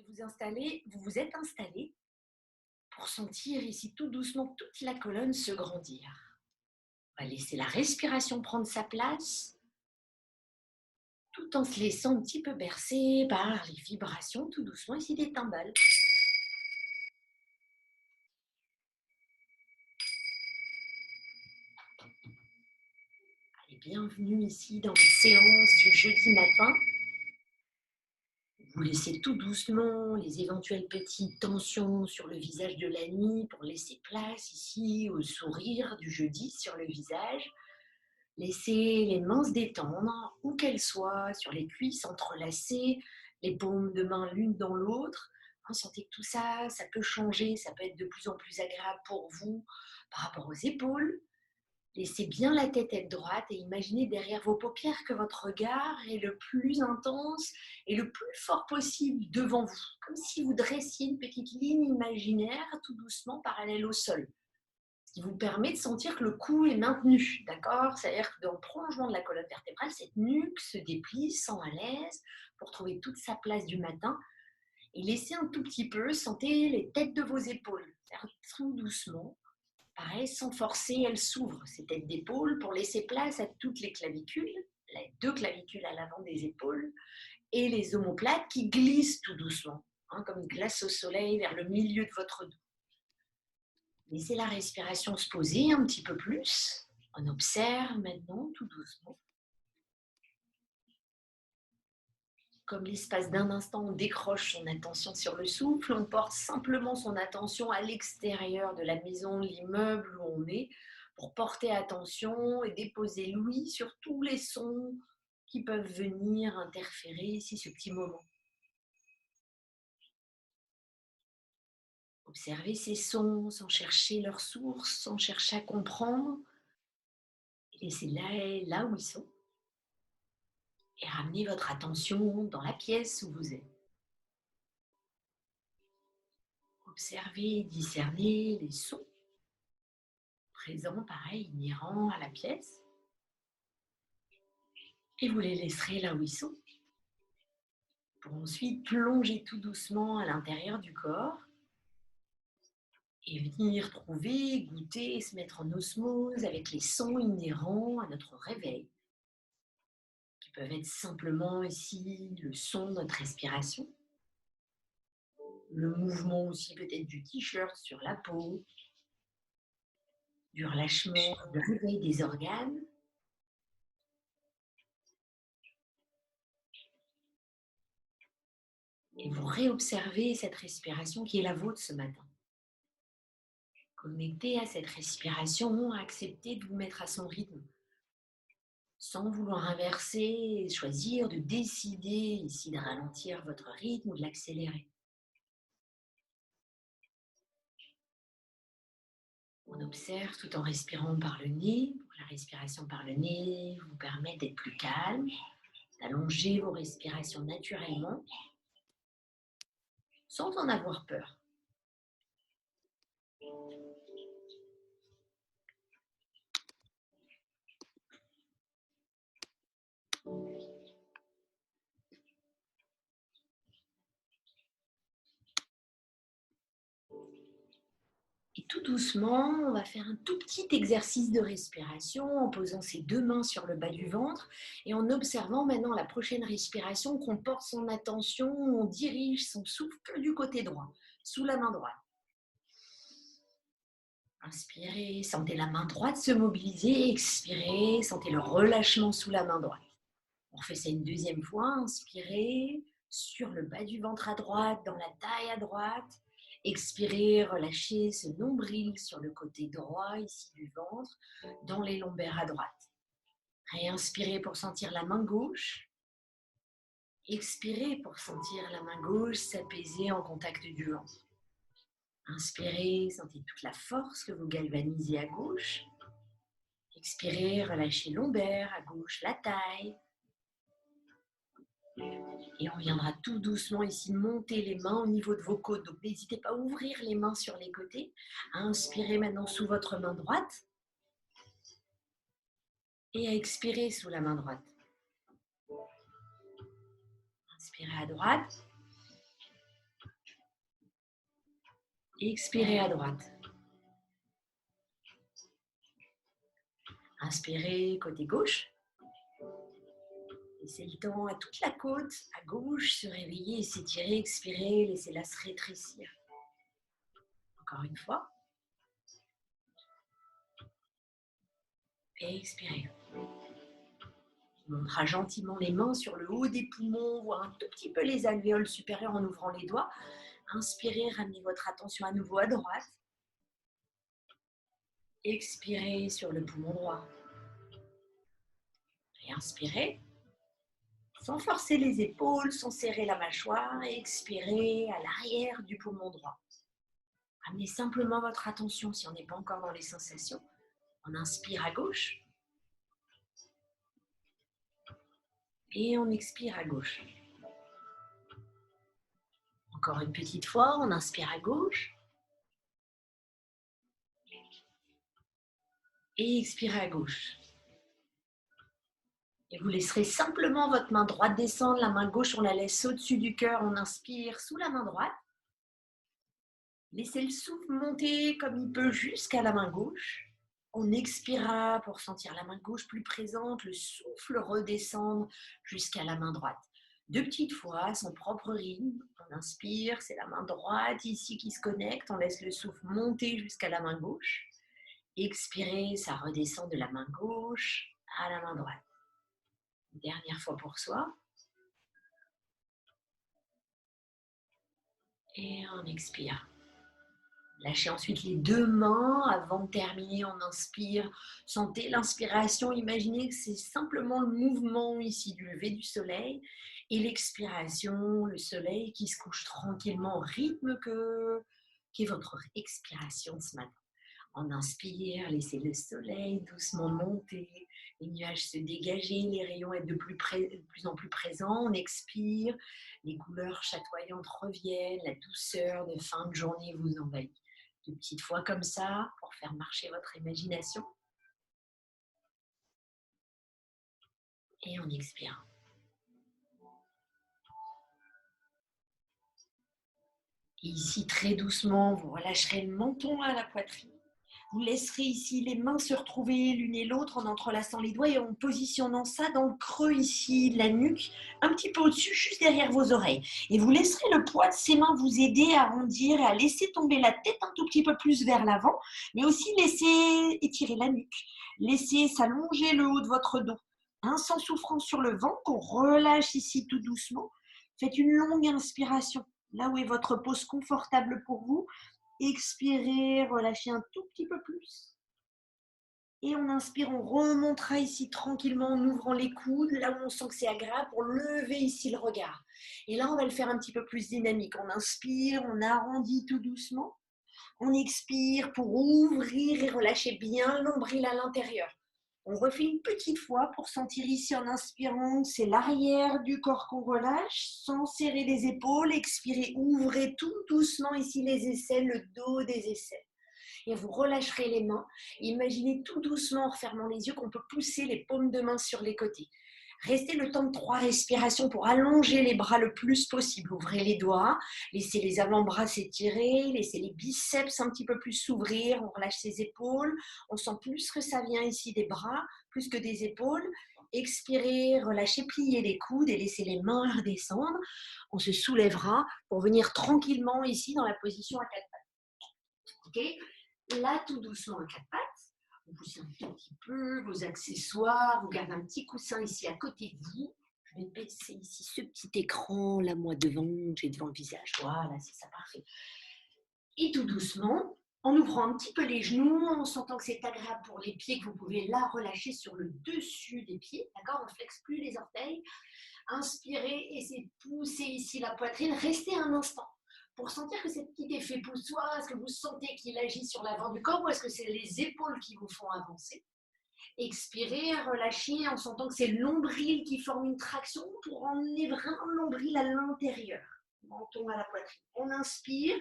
Vous vous êtes installé pour sentir ici tout doucement toute la colonne se grandir. On va laisser la respiration prendre sa place tout en se laissant un petit peu bercer par les vibrations tout doucement ici des timbales. Allez, bienvenue ici dans la séance du jeudi matin. Vous laissez tout doucement les éventuelles petites tensions sur le visage de la nuit pour laisser place ici au sourire du jeudi sur le visage. Laissez les mains se détendre, où qu'elles soient, sur les cuisses entrelacées, les paumes de main l'une dans l'autre. Sentez que tout ça, ça peut changer, ça peut être de plus en plus agréable pour vous par rapport aux épaules. Laissez bien la tête être droite et imaginez derrière vos paupières que votre regard est le plus intense et le plus fort possible devant vous, comme si vous dressiez une petite ligne imaginaire tout doucement parallèle au sol. Ce qui vous permet de sentir que le cou est maintenu, d'accord? C'est-à-dire que dans le prolongement de la colonne vertébrale, cette nuque se déplie, sent à l'aise pour trouver toute sa place du matin. Et laissez un tout petit peu, sentez les têtes de vos épaules. C'est-à-dire tout doucement, pareil, sans forcer, elles s'ouvrent, ces têtes d'épaules, pour laisser place à toutes les clavicules, les deux clavicules à l'avant des épaules, et les omoplates qui glissent tout doucement, comme une glace au soleil vers le milieu de votre dos. Laissez la respiration se poser un petit peu plus. On observe maintenant tout doucement. Comme l'espace d'un instant, on décroche son attention sur le souffle, on porte simplement son attention à l'extérieur de la maison, l'immeuble où on est, pour porter attention et déposer l'ouïe sur tous les sons qui peuvent venir interférer ici ce petit moment. Observez ces sons sans chercher leur source, sans chercher à comprendre. Laissez-les là où ils sont. Et ramenez votre attention dans la pièce où vous êtes. Observez, discernez les sons présents, pareil, inhérents à la pièce. Et vous les laisserez là où ils sont. Pour ensuite plonger tout doucement à l'intérieur du corps. Et venir trouver, goûter, se mettre en osmose avec les sons inhérents à notre réveil. Qui peuvent être simplement ici le son de notre respiration. Le mouvement aussi peut-être du t-shirt sur la peau. Du relâchement, du réveil des organes. Et vous réobservez cette respiration qui est la vôtre ce matin. Connectez à cette respiration, acceptez de vous mettre à son rythme. Sans vouloir inverser, choisir de décider ici de ralentir votre rythme ou de l'accélérer. On observe tout en respirant par le nez. La respiration par le nez vous permet d'être plus calme, d'allonger vos respirations naturellement, sans en avoir peur. Et tout doucement, on va faire un tout petit exercice de respiration en posant ses deux mains sur le bas du ventre et en observant maintenant la prochaine respiration qu'on porte son attention, on dirige son souffle que du côté droit, sous la main droite. Inspirez, sentez la main droite se mobiliser, expirez, sentez le relâchement sous la main droite. On fait ça une deuxième fois, inspirez, sur le bas du ventre à droite, dans la taille à droite. Expirez, relâchez ce nombril sur le côté droit ici du ventre, dans les lombaires à droite. Réinspirez pour sentir la main gauche. Expirez pour sentir la main gauche s'apaiser en contact du ventre. Inspirez, sentez toute la force que vous galvanisez à gauche. Expirez, relâchez lombaire à gauche, la taille. Et on viendra tout doucement ici monter les mains au niveau de vos côtes. Donc n'hésitez pas à ouvrir les mains sur les côtés. À inspirer maintenant sous votre main droite. Et à expirer sous la main droite. Inspirez à droite. Expirez à droite. Inspirez côté gauche. Laissez le temps à toute la côte, à gauche, se réveiller et s'étirer. Expirez, laissez-la se rétrécir. Encore une fois. Et expirez. On montrera gentiment les mains sur le haut des poumons, voire un tout petit peu les alvéoles supérieures en ouvrant les doigts. Inspirez, ramenez votre attention à nouveau à droite. Expirez sur le poumon droit. Et inspirez, sans forcer les épaules, sans serrer la mâchoire. Et expirez à l'arrière du poumon droit. Ramenez simplement votre attention, si on n'est pas encore dans les sensations. On inspire à gauche. Et on expire à gauche. Encore une petite fois, on inspire à gauche. Et expirez à gauche. Et vous laisserez simplement votre main droite descendre, la main gauche, on la laisse au-dessus du cœur. On inspire sous la main droite. Laissez le souffle monter comme il peut jusqu'à la main gauche. On expirera pour sentir la main gauche plus présente, le souffle redescendre jusqu'à la main droite. 2 petites fois, à son propre rythme. On inspire, c'est la main droite ici qui se connecte. On laisse le souffle monter jusqu'à la main gauche. Expirez, ça redescend de la main gauche à la main droite. Dernière fois pour soi. Et on expire. Lâchez ensuite les 2 mains avant de terminer. On inspire. Sentez l'inspiration. Imaginez que c'est simplement le mouvement ici du lever du soleil. Et l'expiration, le soleil qui se couche tranquillement au rythme qu'est votre expiration ce matin. On inspire, laissez le soleil doucement monter, les nuages se dégager, les rayons être de plus en plus présents. On expire, les couleurs chatoyantes reviennent, la douceur de fin de journée vous envahit. 2 petites fois comme ça pour faire marcher votre imagination. Et on expire. Et ici, très doucement, vous relâcherez le menton à la poitrine. Vous laisserez ici les mains se retrouver l'une et l'autre en entrelaçant les doigts et en positionnant ça dans le creux ici de la nuque, un petit peu au-dessus, juste derrière vos oreilles. Et vous laisserez le poids de ces mains vous aider à arrondir et à laisser tomber la tête un tout petit peu plus vers l'avant, mais aussi laisser étirer la nuque. Laissez s'allonger le haut de votre dos. Sans souffrance sur le ventre, on relâche ici tout doucement. Faites une longue inspiration, là où est votre pose confortable pour vous. Expirez, relâchez un tout petit peu plus. Et on inspire, on remontera ici tranquillement en ouvrant les coudes, là où on sent que c'est agréable, pour lever ici le regard. Et là, on va le faire un petit peu plus dynamique. On inspire, on arrondit tout doucement. On expire pour ouvrir et relâcher bien l'ombril à l'intérieur. On refait une petite fois pour sentir ici en inspirant, c'est l'arrière du corps qu'on relâche, sans serrer les épaules. Expirez, ouvrez tout doucement ici les aisselles, le dos des aisselles. Et vous relâcherez les mains. Imaginez tout doucement en refermant les yeux qu'on peut pousser les paumes de main sur les côtés. Restez le temps de 3 respirations pour allonger les bras le plus possible. Ouvrez les doigts, laissez les avant-bras s'étirer, laissez les biceps un petit peu plus s'ouvrir. On relâche ses épaules. On sent plus que ça vient ici des bras, plus que des épaules. Expirez, relâchez, pliez les coudes et laissez les mains redescendre. On se soulèvera pour venir tranquillement ici dans la position à 4 pattes. Ok ? Là, tout doucement à 4 pattes. Vous poussez un tout petit peu vos accessoires, vous gardez un petit coussin ici à côté de vous. Je vais baisser ici ce petit écran, là, moi, devant, j'ai devant le visage. Voilà, c'est ça, parfait. Et tout doucement, en ouvrant un petit peu les genoux, en sentant que c'est agréable pour les pieds, que vous pouvez là relâcher sur le dessus des pieds. D'accord ? On ne flexe plus les orteils. Inspirez, essayez de pousser ici la poitrine. Restez un instant pour sentir que cet petit effet poussoir, est-ce que vous sentez qu'il agit sur l'avant du corps ou est-ce que c'est les épaules qui vous font avancer? Expirez, relâchez en sentant que c'est le nombril qui forme une traction pour emmener vraiment le nombril à l'intérieur, menton à la poitrine. On inspire,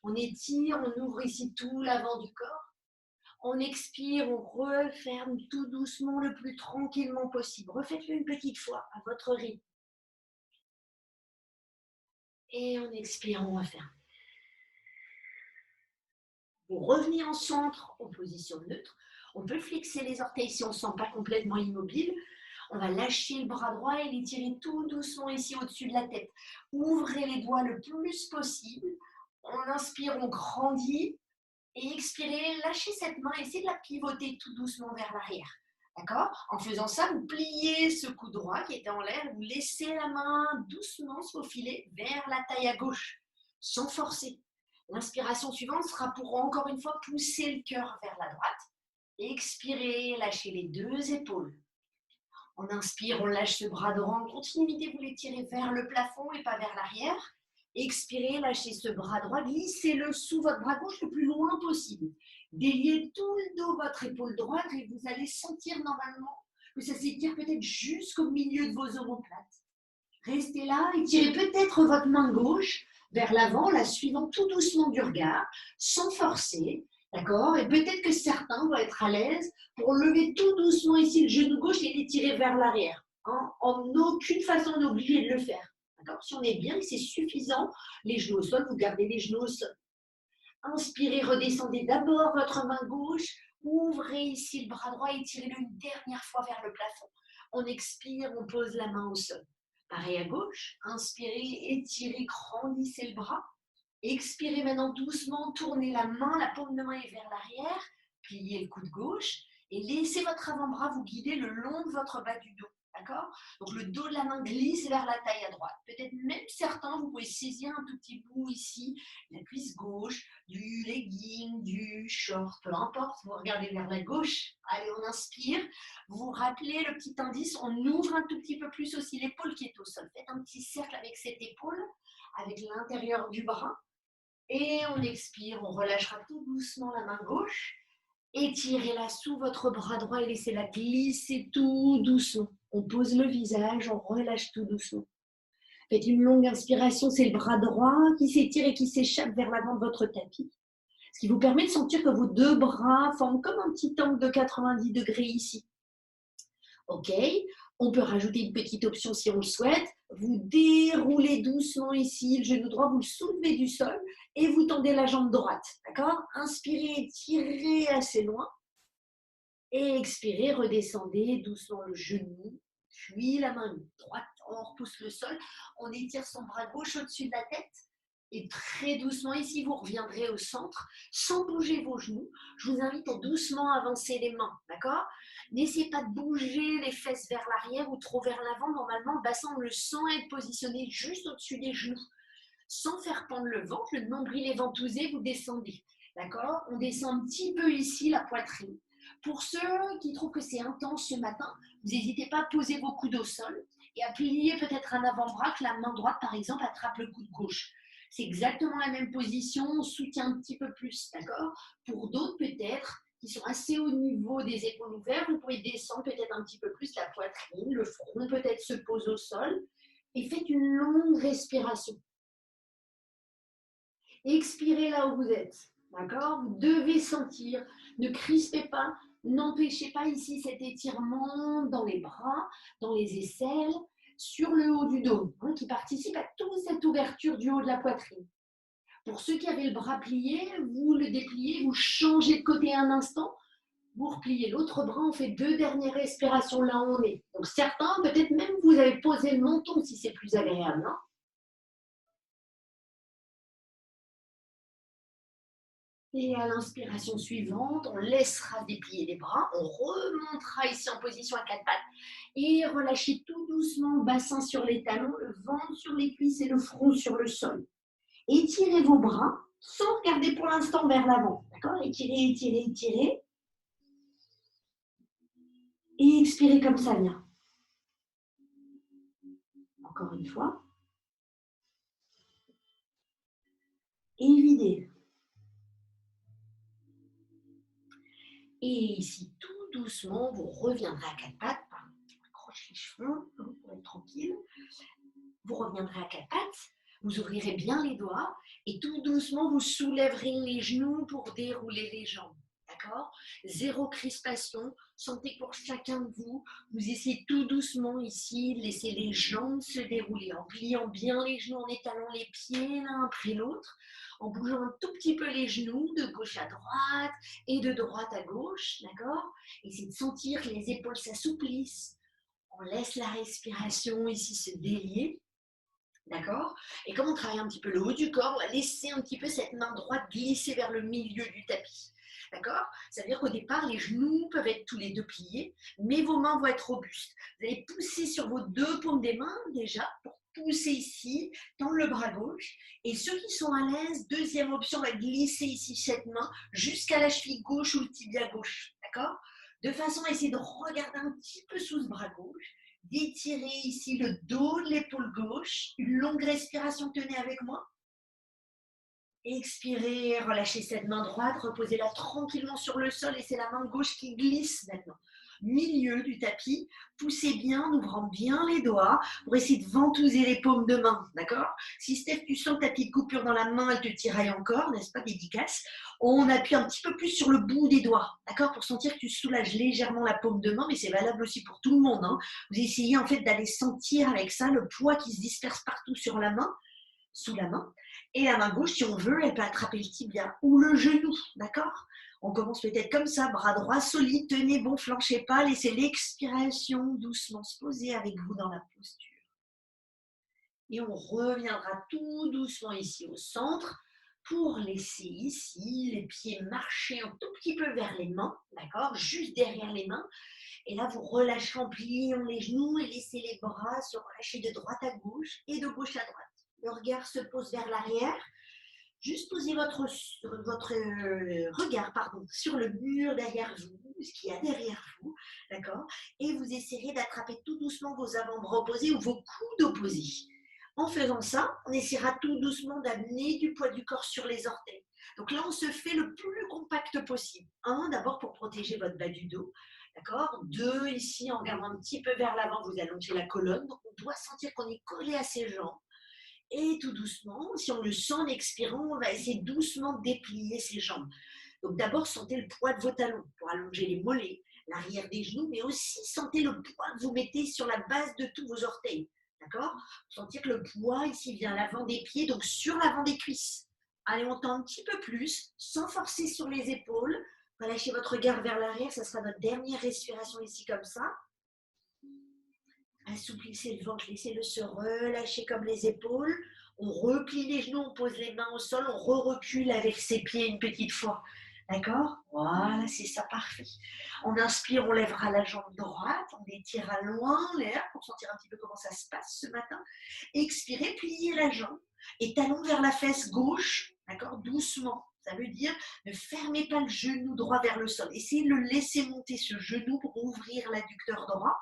on étire, on ouvre ici tout l'avant du corps. On expire, on referme tout doucement, le plus tranquillement possible. Refaites-le une petite fois à votre rythme. Et en expirant, on referme. Vous revenez en centre en position neutre. On peut flexer les orteils si on ne se sent pas complètement immobile. On va lâcher le bras droit et l'étirer tout doucement ici au-dessus de la tête. Ouvrez les doigts le plus possible. On inspire, on grandit. Et expirez, lâchez cette main, essayez de la pivoter tout doucement vers l'arrière. D'accord? En faisant ça, vous pliez ce coude droit qui était en l'air, vous laissez la main doucement se faufiler vers la taille à gauche, sans forcer. L'inspiration suivante sera pour encore une fois pousser le cœur vers la droite. Expirez, lâchez les deux épaules. On inspire, on lâche ce bras droit en continuité, vous l'étirez vers le plafond et pas vers l'arrière. Expirez, lâchez ce bras droit, glissez-le sous votre bras gauche le plus loin possible. Déliez tout le dos votre épaule droite et vous allez sentir normalement que ça s'étire peut-être jusqu'au milieu de vos omoplates. Restez là, étirez peut-être votre main gauche vers l'avant, la suivant tout doucement du regard, sans forcer. D'accord? Et peut-être que certains vont être à l'aise pour lever tout doucement ici le genou gauche et l'étirer vers l'arrière. Hein? En aucune façon, on est obligé de le faire. Si on est bien, c'est suffisant. Les genoux au sol, vous gardez les genoux au sol. Inspirez, redescendez d'abord votre main gauche. Ouvrez ici le bras droit et étirez-le une dernière fois vers le plafond. On expire, on pose la main au sol. Pareil à gauche. Inspirez, étirez, grandissez le bras. Expirez maintenant doucement, tournez la main, la paume de main est vers l'arrière. Pliez le coude gauche et laissez votre avant-bras vous guider le long de votre bas du dos. D'accord? Donc le dos de la main glisse vers la taille à droite. Peut-être même certains, vous pouvez saisir un tout petit bout ici, la cuisse gauche, du legging, du short, peu importe. Vous regardez vers la gauche. Allez, on inspire. Vous rappelez le petit indice, on ouvre un tout petit peu plus aussi l'épaule qui est au sol. Faites un petit cercle avec cette épaule, avec l'intérieur du bras. Et on expire, on relâchera tout doucement la main gauche. Étirez-la sous votre bras droit et laissez-la glisser tout doucement. On pose le visage, on relâche tout doucement. Faites une longue inspiration, c'est le bras droit qui s'étire et qui s'échappe vers l'avant de votre tapis. Ce qui vous permet de sentir que vos deux bras forment comme un petit angle de 90 degrés ici. Ok, on peut rajouter une petite option si on le souhaite. Vous déroulez doucement ici le genou droit, vous le soulevez du sol et vous tendez la jambe droite. D'accord? Inspirez, tirez assez loin. Et expirez, redescendez doucement le genou, puis la main droite, on repousse le sol, on étire son bras gauche au-dessus de la tête. Et très doucement, ici, vous reviendrez au centre, sans bouger vos genoux. Je vous invite à doucement avancer les mains, d'accord? N'essayez pas de bouger les fesses vers l'arrière ou trop vers l'avant. Normalement, le bassin, on le sent être positionné juste au-dessus des genoux. Sans faire pendre le ventre, le nombril est ventousé, vous descendez, d'accord? On descend un petit peu ici, la poitrine. Pour ceux qui trouvent que c'est intense ce matin, vous n'hésitez pas à poser vos coudes au sol et à plier peut-être un avant-bras, que la main droite, par exemple, attrape le coude gauche. C'est exactement la même position, on soutient un petit peu plus, d'accord? Pour d'autres, peut-être, qui sont assez au niveau des épaules ouvertes, vous pouvez descendre peut-être un petit peu plus la poitrine, le front peut-être se pose au sol et faites une longue respiration. Expirez là où vous êtes, d'accord? Vous devez sentir, ne crispez pas, n'empêchez pas ici cet étirement dans les bras, dans les aisselles, sur le haut du dos, hein, qui participe à toute cette ouverture du haut de la poitrine. Pour ceux qui avaient le bras plié, vous le dépliez, vous changez de côté un instant, vous repliez l'autre bras, on fait 2 dernières respirations là où on est. Donc certains, peut-être même vous avez posé le menton si c'est plus agréable, hein. Et à l'inspiration suivante, on laissera déplier les bras, on remontera ici en position à 4 pattes et relâchez tout doucement, bassin sur les talons, le ventre sur les cuisses et le front sur le sol. Étirez vos bras sans regarder pour l'instant vers l'avant. D'accord? Étirez, étirez, étirez. Et expirez comme ça vient. Encore une fois. Et videz. Et ici, tout doucement, vous reviendrez à 4 pattes. Accrochez les cheveux pour être tranquille. Vous reviendrez à 4 pattes. Vous ouvrirez bien les doigts et tout doucement, vous soulèverez les genoux pour dérouler les jambes. d'accord? Zéro crispation. Sentez pour chacun de vous. Vous essayez tout doucement ici de laisser les jambes se dérouler en pliant bien les genoux, en étalant les pieds l'un après l'autre, en bougeant un tout petit peu les genoux de gauche à droite et de droite à gauche, d'accord? Essayez de sentir que les épaules s'assouplissent. On laisse la respiration ici se délier. D'accord? Et comme on travaille un petit peu le haut du corps, on va laisser un petit peu cette main droite glisser vers le milieu du tapis. D'accord? Ça veut dire qu'au départ, les genoux peuvent être tous les deux pliés, mais vos mains vont être robustes. Vous allez pousser sur vos deux paumes des mains déjà pour pousser ici, tendre le bras gauche. Et ceux qui sont à l'aise, deuxième option, on va glisser ici cette main jusqu'à la cheville gauche ou le tibia gauche. D'accord? De façon à essayer de regarder un petit peu sous ce bras gauche, d'étirer ici le dos de l'épaule gauche. Une longue respiration, tenez avec moi. Expirez, relâchez cette main droite, reposez-la tranquillement sur le sol et c'est la main gauche qui glisse maintenant. Milieu du tapis, poussez bien en ouvrant bien les doigts pour essayer de ventouser les paumes de main, d'accord? Si Steph, tu sens ta petite coupure dans la main, elle te tiraille encore, n'est-ce pas, dédicace? On appuie un petit peu plus sur le bout des doigts, d'accord? Pour sentir que tu soulages légèrement la paume de main, mais c'est valable aussi pour tout le monde, hein. Vous essayez en fait d'aller sentir avec ça le poids qui se disperse partout sur la main, sous la main. Et la main gauche, si on veut, elle peut attraper le tibia ou le genou, d'accord? On commence peut-être comme ça, bras droit solide, tenez bon, flanchez pas, laissez l'expiration doucement se poser avec vous dans la posture. Et on reviendra tout doucement ici au centre pour laisser ici les pieds marcher un tout petit peu vers les mains, d'accord? Juste derrière les mains. Et là, vous relâchez en pliant les genoux et laissez les bras se relâcher de droite à gauche et de gauche à droite. Le regard se pose vers l'arrière. Juste posez votre regard sur le mur derrière vous, ce qu'il y a derrière vous, d'accord? Et vous essayerez d'attraper tout doucement vos avant-bras opposés ou vos coudes opposés. En faisant ça, on essaiera tout doucement d'amener du poids du corps sur les orteils. Donc là, on se fait le plus compact possible. Un, d'abord pour protéger votre bas du dos, d'accord? Deux, ici, en regardant un petit peu vers l'avant, vous allongez la colonne. Donc on doit sentir qu'on est collé à ses jambes. Et tout doucement, si on le sent en expirant, on va essayer doucement de déplier ses jambes. Donc d'abord, sentez le poids de vos talons pour allonger les mollets, l'arrière des genoux, mais aussi sentez le poids que vous mettez sur la base de tous vos orteils. D'accord? Sentir que le poids ici vient à l'avant des pieds, donc sur l'avant des cuisses. Allez, on tend un petit peu plus, sans forcer sur les épaules. Relâchez votre regard vers l'arrière, ça sera notre dernière respiration ici comme ça. Assouplissez le ventre, laissez-le se relâcher comme les épaules. On replie les genoux, on pose les mains au sol, on recule avec ses pieds une petite fois. D'accord? Voilà, c'est ça, parfait. On inspire, on lèvera la jambe droite, on étirera loin l'air pour sentir un petit peu comment ça se passe ce matin. Expirez, pliez la jambe et talon vers la fesse gauche, d'accord? Doucement. Ça veut dire ne fermez pas le genou droit vers le sol. Essayez de le laisser monter ce genou pour ouvrir l'adducteur droit.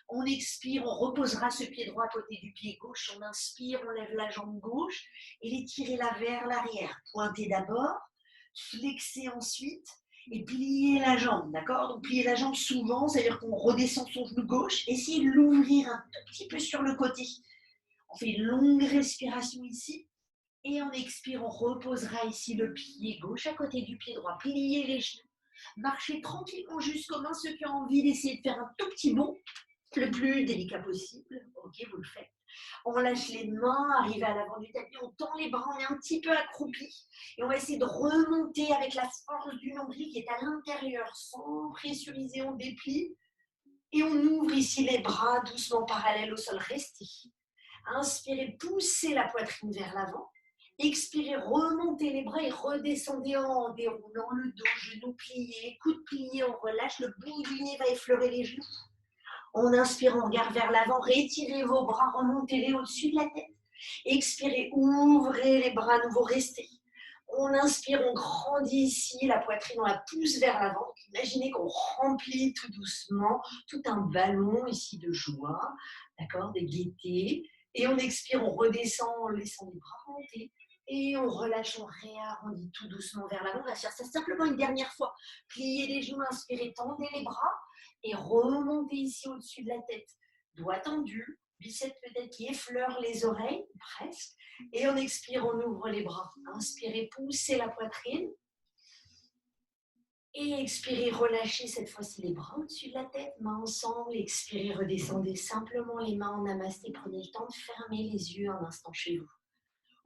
On expire, on reposera ce pied droit à côté du pied gauche. On inspire, on lève la jambe gauche et l'étirez-la vers l'arrière. Pointez d'abord, flexez ensuite et pliez la jambe, d'accord? Donc pliez la jambe souvent, c'est-à-dire qu'on redescend son genou gauche. Essayez de l'ouvrir un tout petit peu sur le côté. On fait une longue respiration ici. Et on expire, on reposera ici le pied gauche à côté du pied droit. Pliez les genoux. Marchez tranquillement jusqu'aux mains. Ceux qui ont envie d'essayer de faire un tout petit bond, le plus délicat possible, ok, vous le faites. On lâche les mains, arrive à l'avant du tapis, on tend les bras, on est un petit peu accroupi et on va essayer de remonter avec la force du nombril qui est à l'intérieur, sans pressuriser, on déplie et on ouvre ici les bras doucement parallèles au sol. Restez. Inspirez, poussez la poitrine vers l'avant. Expirez, remontez les bras et redescendez en déroulant le dos, genoux pliés, coudes pliés, on relâche, le bout du nez va effleurer les genoux. On inspire, on regarde vers l'avant, retirez vos bras, remontez-les au-dessus de la tête. Expirez, ouvrez les bras à nouveau, restez. On inspire, on grandit ici, la poitrine, on la pousse vers l'avant. Imaginez qu'on remplit tout doucement tout un ballon ici de joie, d'accord, de gaieté. Et on expire, on redescend, on laissant les bras monter. Et on relâche, on réarrondit tout doucement vers l'avant. On va faire ça simplement une dernière fois. Pliez les genoux, inspirez, tendez les bras et remontez ici au-dessus de la tête. Doigts tendus, biceps peut-être qui effleurent les oreilles, presque. Et on expire, on ouvre les bras. Inspirez, poussez la poitrine. Et expirez, relâchez cette fois-ci les bras au-dessus de la tête, mains ensemble. Expirez, redescendez simplement les mains en namasté. Prenez le temps de fermer les yeux un instant chez vous.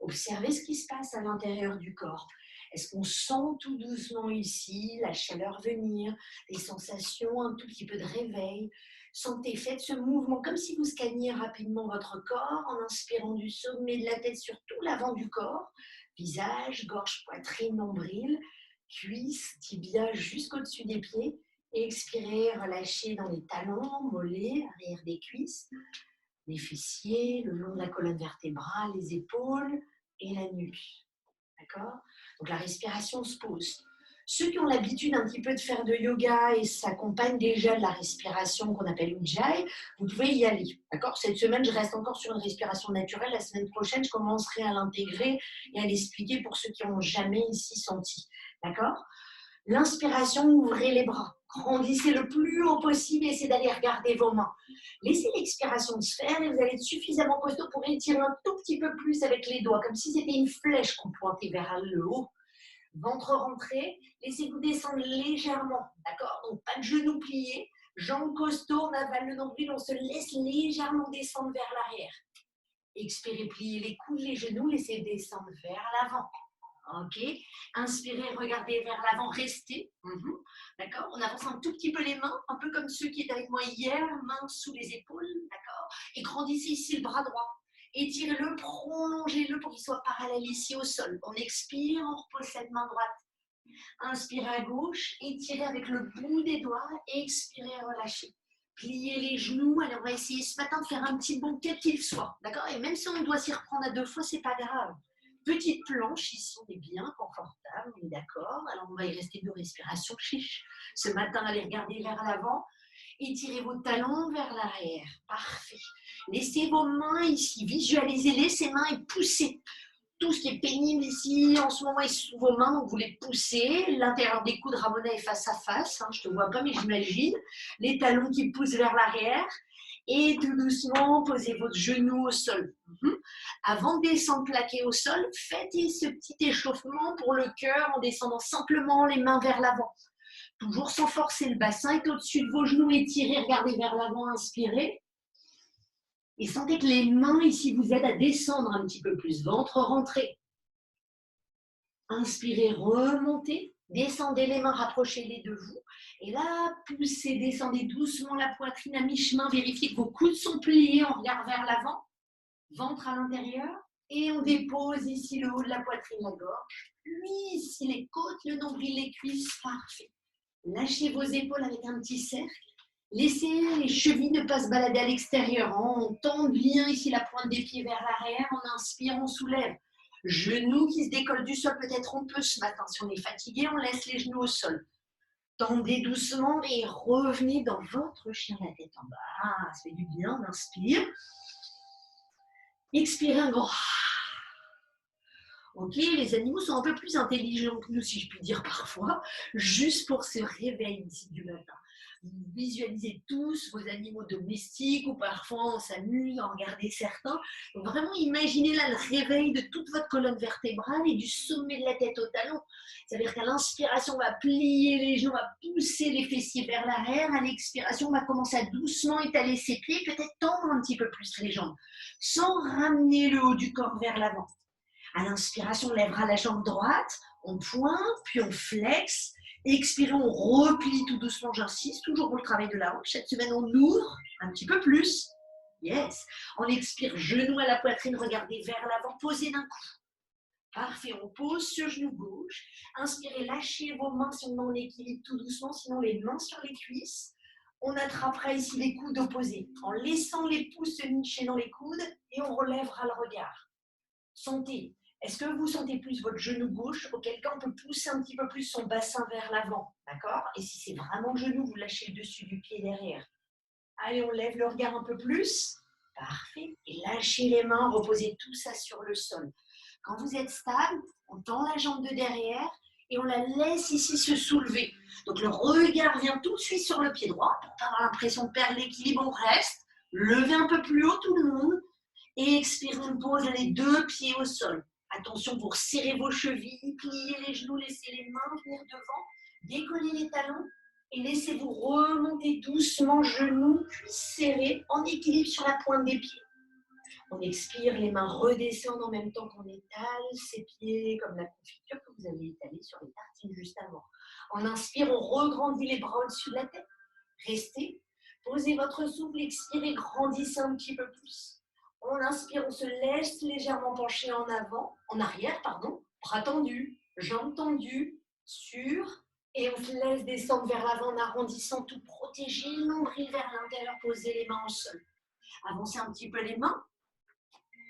Observez ce qui se passe à l'intérieur du corps. Est-ce qu'on sent tout doucement ici la chaleur venir, des sensations, un tout petit peu de réveil? Sentez, faites ce mouvement comme si vous scanniez rapidement votre corps en inspirant du sommet de la tête sur tout l'avant du corps, visage, gorge, poitrine, nombril, cuisses, tibia jusqu'au-dessus des pieds. Et expirez, relâchez dans les talons, mollets, arrière des cuisses, les fessiers, le long de la colonne vertébrale, les épaules et la nuque. D'accord? Donc la respiration se pose. Ceux qui ont l'habitude un petit peu de faire de yoga et s'accompagnent déjà de la respiration qu'on appelle Ujjayi, vous pouvez y aller. D'accord? Cette semaine, je reste encore sur une respiration naturelle. La semaine prochaine, je commencerai à l'intégrer et à l'expliquer pour ceux qui n'ont jamais ici senti. D'accord? L'inspiration, ouvrez les bras. Grandissez le plus haut possible et essayez d'aller regarder vos mains. Laissez l'expiration se faire et vous allez être suffisamment costaud pour étirer un tout petit peu plus avec les doigts, comme si c'était une flèche qu'on pointait vers le haut. Ventre rentré, laissez-vous descendre légèrement, d'accord? Donc pas de genoux pliés, jambes costauds, on avale le nombril, on se laisse légèrement descendre vers l'arrière. Expirez, pliez les coudes, les genoux, laissez descendre vers l'avant. Ok, inspirez, regardez vers l'avant, restez. D'accord, on avance un tout petit peu les mains, un peu comme ceux qui étaient avec moi hier, mains sous les épaules, d'accord. Et grandissez ici le bras droit. Étirez-le, prolongez-le pour qu'il soit parallèle ici au sol. On expire, on repose cette main droite. Inspirez à gauche, étirez avec le bout des doigts, expirez, relâchez. Pliez les genoux. Allez, on va essayer ce matin de faire un petit bond quel qu'il soit, d'accord. Et même si on doit s'y reprendre à 2 fois, c'est pas grave. Petite planche, ici on est bien confortable, on est d'accord. Alors on va y rester 2 respirations, chiche. Ce matin, allez regarder vers l'avant, étirez vos talons vers l'arrière, parfait. Laissez vos mains ici, visualisez-les, ces mains et poussez. Tout ce qui est pénible ici, en ce moment, est sous vos mains, donc vous les poussez. L'intérieur des coudes, Ramona est face à face, hein, je ne te vois pas, mais j'imagine. Les talons qui poussent vers l'arrière. Et tout doucement, posez votre genou au sol. Avant de descendre plaqué au sol, faites ce petit échauffement pour le cœur en descendant simplement les mains vers l'avant. Toujours sans forcer, le bassin est au-dessus de vos genoux, étirez, regardez vers l'avant, inspirez. Et sentez que les mains ici vous aident à descendre un petit peu plus, ventre rentré. Inspirez, remontez, descendez les mains, rapprochez-les de vous. Et là, poussez, descendez doucement la poitrine à mi-chemin, vérifiez que vos coudes sont pliés, on regarde vers l'avant, ventre à l'intérieur. Et on dépose ici le haut de la poitrine, la gorge. Puis ici les côtes, le nombril, les cuisses, parfait. Lâchez vos épaules avec un petit cercle. Laissez les chevilles ne pas se balader à l'extérieur. On tend bien ici la pointe des pieds vers l'arrière. On inspire, on soulève. Genoux qui se décollent du sol. Peut-être on peut ce matin. Si on est fatigué, on laisse les genoux au sol. Tendez doucement et revenez dans votre chien, la tête en bas. Ça fait du bien, on inspire. Expirez un grand. Ok, les animaux sont un peu plus intelligents que nous, si je puis dire parfois, juste pour ce réveil ici du matin. Vous visualisez tous vos animaux domestiques ou parfois on s'amuse à en regarder certains. Donc vraiment, imaginez là le réveil de toute votre colonne vertébrale et du sommet de la tête au talon. C'est-à-dire qu'à l'inspiration, on va plier les genoux, on va pousser les fessiers vers l'arrière. À l'expiration, on va commencer à doucement étaler ses pieds, peut-être tendre un petit peu plus les jambes, sans ramener le haut du corps vers l'avant. À l'inspiration, on lèvera la jambe droite, on pointe, puis on flexe. Expirez, on replie tout doucement, j'insiste, toujours pour le travail de la hanche. Cette semaine, on ouvre un petit peu plus. Yes. On expire, genou à la poitrine, regardez vers l'avant, posez d'un coup. Parfait, on pose sur genou gauche. Inspirez, lâchez vos mains si on est en équilibre tout doucement, sinon les mains sur les cuisses. On attrapera ici les coudes opposés, en laissant les pouces se nicher dans les coudes et on relèvera le regard. Sentez. Est-ce que vous sentez plus votre genou gauche? Auquel cas, on peut pousser un petit peu plus son bassin vers l'avant. D'accord? Et si c'est vraiment le genou, vous lâchez le dessus du pied derrière. Allez, on lève le regard un peu plus. Parfait. Et lâchez les mains, reposez tout ça sur le sol. Quand vous êtes stable, on tend la jambe de derrière et on la laisse ici se soulever. Donc le regard vient tout de suite sur le pied droit pour ne pas avoir l'impression de perdre l'équilibre. On reste. Levez un peu plus haut tout le monde. Et expirez, on pose les 2 pieds au sol. Attention, vous resserrez vos chevilles, pliez les genoux, laissez les mains venir devant. Décollez les talons et laissez-vous remonter doucement, genoux, cuisses serrées, en équilibre sur la pointe des pieds. On expire, les mains redescendent en même temps qu'on étale ses pieds comme la confiture que vous avez étalée sur les tartines juste avant. On inspire, on regrandit les bras au-dessus de la tête. Restez, posez votre souffle, expirez, grandissez un petit peu plus. On inspire, on se laisse légèrement pencher en avant, en arrière, pardon, bras tendus, jambes tendues, et on se laisse descendre vers l'avant en arrondissant tout, protéger le nombril vers l'intérieur, posez les mains au sol. Avancez un petit peu les mains.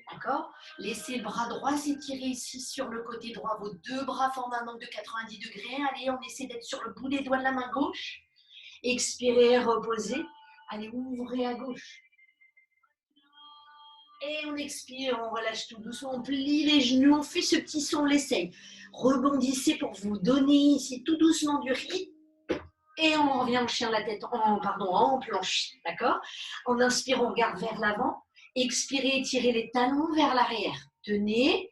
D'accord? Laissez le bras droit s'étirer ici sur le côté droit. Vos deux bras forment un angle de 90 degrés. Allez, on essaie d'être sur le bout des doigts de la main gauche. Expirez, reposez. Allez, ouvrez à gauche. Et on expire, on relâche tout doucement. On plie les genoux, on fait ce petit son, on l'essaye. Rebondissez pour vous donner ici tout doucement du rythme. Et on revient en chien, la tête en planche. D'accord? On inspire, on regarde vers l'avant. Expirez, étirez les talons vers l'arrière. Tenez.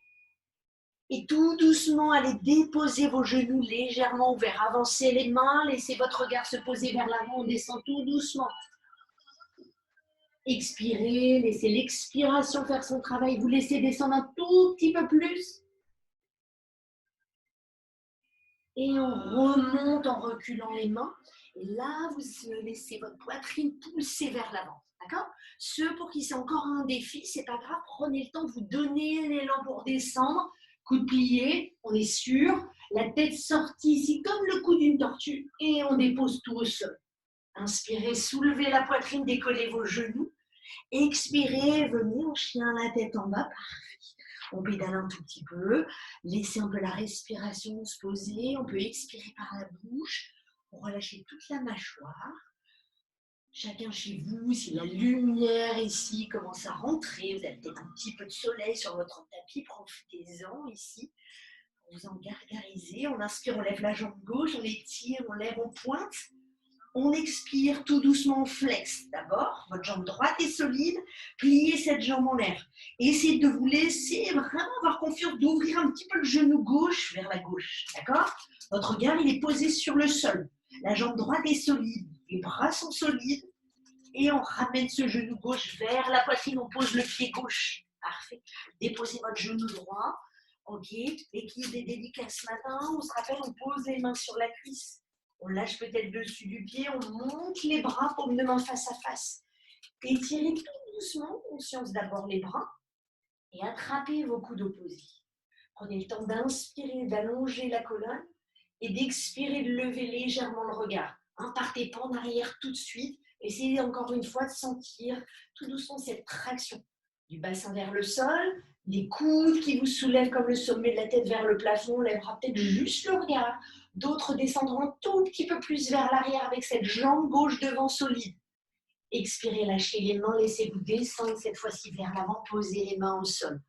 Et tout doucement, allez déposer vos genoux légèrement ouverts. Avancez les mains, laissez votre regard se poser vers l'avant. On descend tout doucement. Expirez, laissez l'expiration faire son travail. Vous laissez descendre un tout petit peu plus. Et on remonte en reculant les mains. Et là, vous laissez votre poitrine pousser vers l'avant. D'accord? Ceux pour qui c'est encore un défi, c'est pas grave. Prenez le temps de vous donner l'élan pour descendre. Coude plié, on est sûr. La tête sortie ici comme le cou d'une tortue. Et on dépose tout au sol. Inspirez, soulevez la poitrine, décollez vos genoux. Expirez, venez en chien, la tête en bas. Parfait. On pédale un tout petit peu. Laissez un peu la respiration se poser. On peut expirer par la bouche. On relâche toute la mâchoire. Chacun chez vous, si la lumière ici commence à rentrer, vous avez peut-être un petit peu de soleil sur votre tapis, profitez-en ici. Vous en gargarisez. On inspire, on lève la jambe gauche, on étire, on lève, on pointe. On expire tout doucement, on flex. D'abord, votre jambe droite est solide, pliez cette jambe en l'air. Essayez de vous laisser vraiment avoir confiance d'ouvrir un petit peu le genou gauche vers la gauche. D'accord? Votre regard, il est posé sur le sol. La jambe droite est solide, les bras sont solides. Et on ramène ce genou gauche vers la poitrine, on pose le pied gauche. Parfait. Déposez votre genou droit. Ok. L'équilibre est délicat ce matin. On se rappelle, on pose les mains sur la cuisse. On lâche peut-être dessus du pied, on monte les bras pour une main face à face. Étirez tout doucement, conscience d'abord les bras, et attrapez vos coudes opposés. Prenez le temps d'inspirer, d'allonger la colonne, et d'expirer, de lever légèrement le regard. Partez pas en arrière tout de suite. Essayez encore une fois de sentir tout doucement cette traction du bassin vers le sol, les coudes qui vous soulèvent comme le sommet de la tête vers le plafond, on lèvera peut-être juste le regard. D'autres descendront un tout petit peu plus vers l'arrière avec cette jambe gauche devant solide. Expirez, lâchez les mains, laissez-vous descendre cette fois-ci vers l'avant, posez les mains au sol.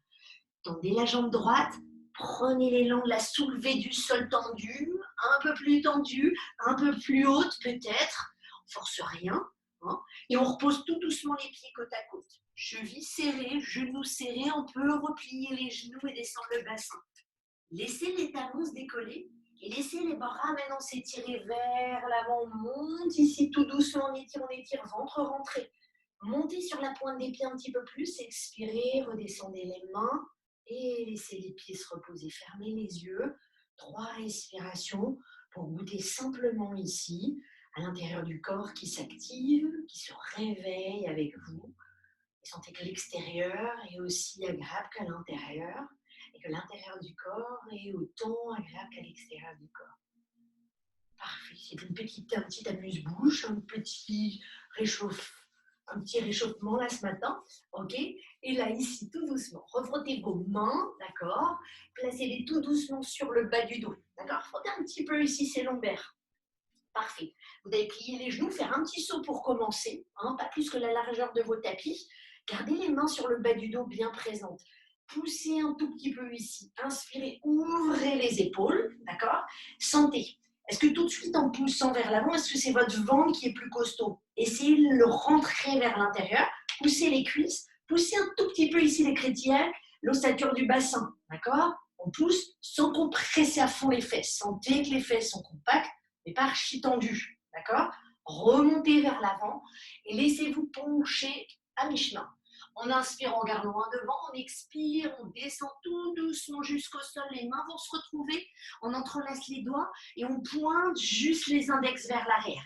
Tendez la jambe droite, prenez l'élan de la soulevée du sol tendu, un peu plus tendu, un peu plus haute peut-être, on ne force rien. Et on repose tout doucement les pieds côte à côte. Chevilles serrées, genoux serrés, on peut replier les genoux et descendre le bassin. Laissez les talons se décoller et laissez les bras maintenant s'étirer vers l'avant. On monte ici tout doucement, on étire, ventre rentré. Montez sur la pointe des pieds un petit peu plus, expirez, redescendez les mains et laissez les pieds se reposer. Fermez les yeux, 3 respirations pour goûter simplement ici à l'intérieur du corps qui s'active, qui se réveille avec vous. Et sentez que l'extérieur est aussi agréable qu'à l'intérieur et que l'intérieur du corps est autant agréable qu'à l'extérieur du corps. Parfait, c'est un petit amuse-bouche, un petit réchauffement là ce matin, ok? Et là ici, tout doucement, refrottez vos mains, d'accord? Placez-les tout doucement sur le bas du dos, d'accord? Frottez un petit peu ici ces lombaires. Parfait. Vous allez plier les genoux, faire un petit saut pour commencer, pas plus que la largeur de vos tapis. Gardez les mains sur le bas du dos bien présentes. Poussez un tout petit peu ici. Inspirez, ouvrez les épaules, d'accord? Sentez. Est-ce que tout de suite en poussant vers l'avant, est-ce que c'est votre ventre qui est plus costaud? Essayez de le rentrer vers l'intérieur. Poussez les cuisses. Poussez un tout petit peu ici les crétillages, l'ossature du bassin, d'accord? On pousse sans compresser à fond les fesses. Sentez que les fesses sont compactes. mais pas archi tendu, d'accord? Remontez vers l'avant et laissez-vous pencher à mi-chemin. On inspire, on regarde loin devant, on expire, on descend tout doucement jusqu'au sol, les mains vont se retrouver, on entrelace les doigts et on pointe juste les index vers l'arrière.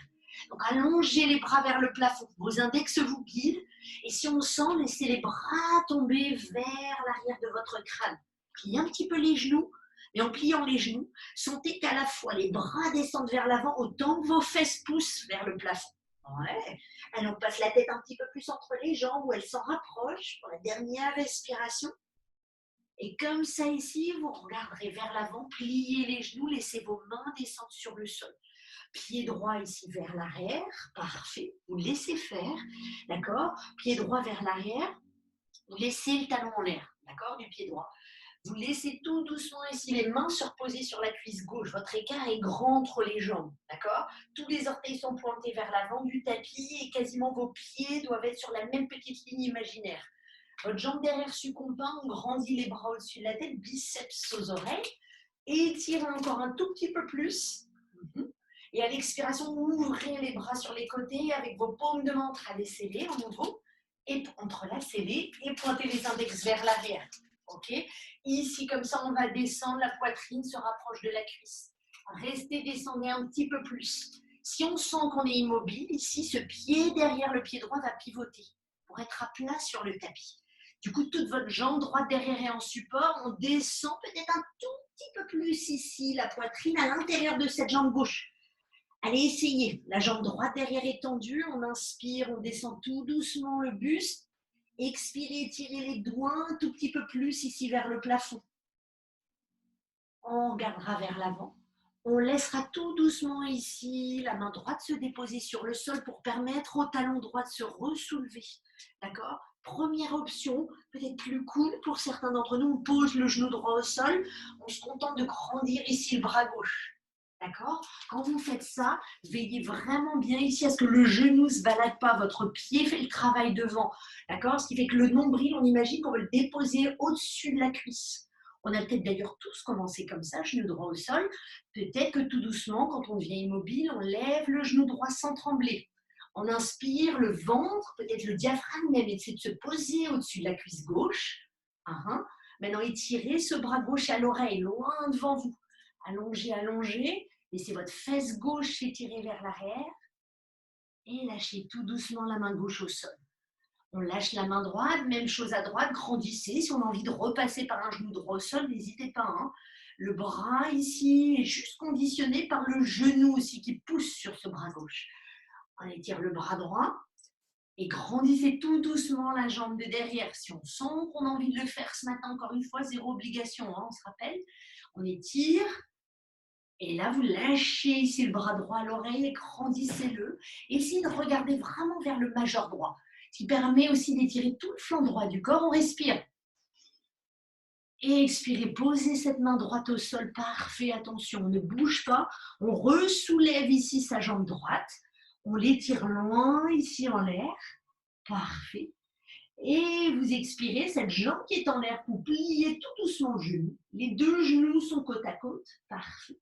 Donc allongez les bras vers le plafond, vos index vous guident et si on sent, laissez les bras tomber vers l'arrière de votre crâne. Pliez un petit peu les genoux et en pliant les genoux, sentez qu'à la fois les bras descendent vers l'avant autant que vos fesses poussent vers le plafond. Ouais. Allez, on passe la tête un petit peu plus entre les jambes où elle s'en rapproche pour la dernière respiration. Et comme ça ici, vous regarderez vers l'avant, pliez les genoux, laissez vos mains descendre sur le sol. Pied droit ici vers l'arrière, parfait, vous laissez faire, d'accord? Pied droit vers l'arrière, vous laissez le talon en l'air, d'accord, du pied droit. Vous laissez tout doucement ici les mains se reposer sur la cuisse gauche. Votre écart est grand entre les jambes, d'accord? Tous les orteils sont pointés vers l'avant du tapis et quasiment vos pieds doivent être sur la même petite ligne imaginaire. Votre jambe derrière succombe, on grandit les bras au-dessus de la tête, biceps aux oreilles. Étirez encore un tout petit peu plus. Et à l'expiration, ouvrez les bras sur les côtés avec vos paumes de main entrelacées en nouveau. Et entrelacez-les et pointez les index vers l'arrière. Ok. Ici, comme ça, on va descendre, la poitrine se rapproche de la cuisse. Restez, descendez un petit peu plus. Si on sent qu'on est immobile, ici, ce pied derrière le pied droit va pivoter pour être à plat sur le tapis. Du coup, toute votre jambe droite derrière est en support. On descend peut-être un tout petit peu plus ici, la poitrine à l'intérieur de cette jambe gauche. Allez, essayez. La jambe droite derrière est tendue. On inspire, on descend tout doucement le buste. Expirez, étirez les doigts un tout petit peu plus ici vers le plafond. On regardera vers l'avant. On laissera tout doucement ici la main droite se déposer sur le sol pour permettre au talon droit de se ressoulever. D'accord? Première option, peut-être plus cool pour certains d'entre nous, on pose le genou droit au sol, on se contente de grandir ici le bras gauche. D'accord? Quand vous faites ça, veillez vraiment bien ici à ce que le genou ne se balade pas, votre pied fait le travail devant. D'accord? Ce qui fait que le nombril, on imagine qu'on veut le déposer au-dessus de la cuisse. On a peut-être d'ailleurs tous commencé comme ça, genou droit au sol. Peut-être que tout doucement, quand on devient immobile, on lève le genou droit sans trembler. On inspire, le ventre, peut-être le diaphragme même, essaie de se poser au-dessus de la cuisse gauche. Maintenant, étirez ce bras gauche à l'oreille, loin devant vous. Allongez, allongez. Laissez votre fesse gauche s'étirer vers l'arrière. Et lâchez tout doucement la main gauche au sol. On lâche la main droite, même chose à droite, grandissez. Si on a envie de repasser par un genou droit au sol, n'hésitez pas. Le bras ici est juste conditionné par le genou aussi qui pousse sur ce bras gauche. On étire le bras droit et grandissez tout doucement la jambe de derrière. Si on sent qu'on a envie de le faire ce matin, encore une fois, zéro obligation, on se rappelle. On étire. Et là, vous lâchez ici le bras droit à l'oreille et grandissez-le. Essayez de regarder vraiment vers le majeur droit, ce qui permet aussi d'étirer tout le flanc droit du corps. On respire. Et expirez, posez cette main droite au sol. Parfait, attention, on ne bouge pas. On ressoulève ici sa jambe droite. On l'étire loin ici en l'air. Parfait. Et vous expirez, cette jambe qui est en l'air, vous pliez tout doucement le genou. Les deux genoux sont côte à côte. Parfait.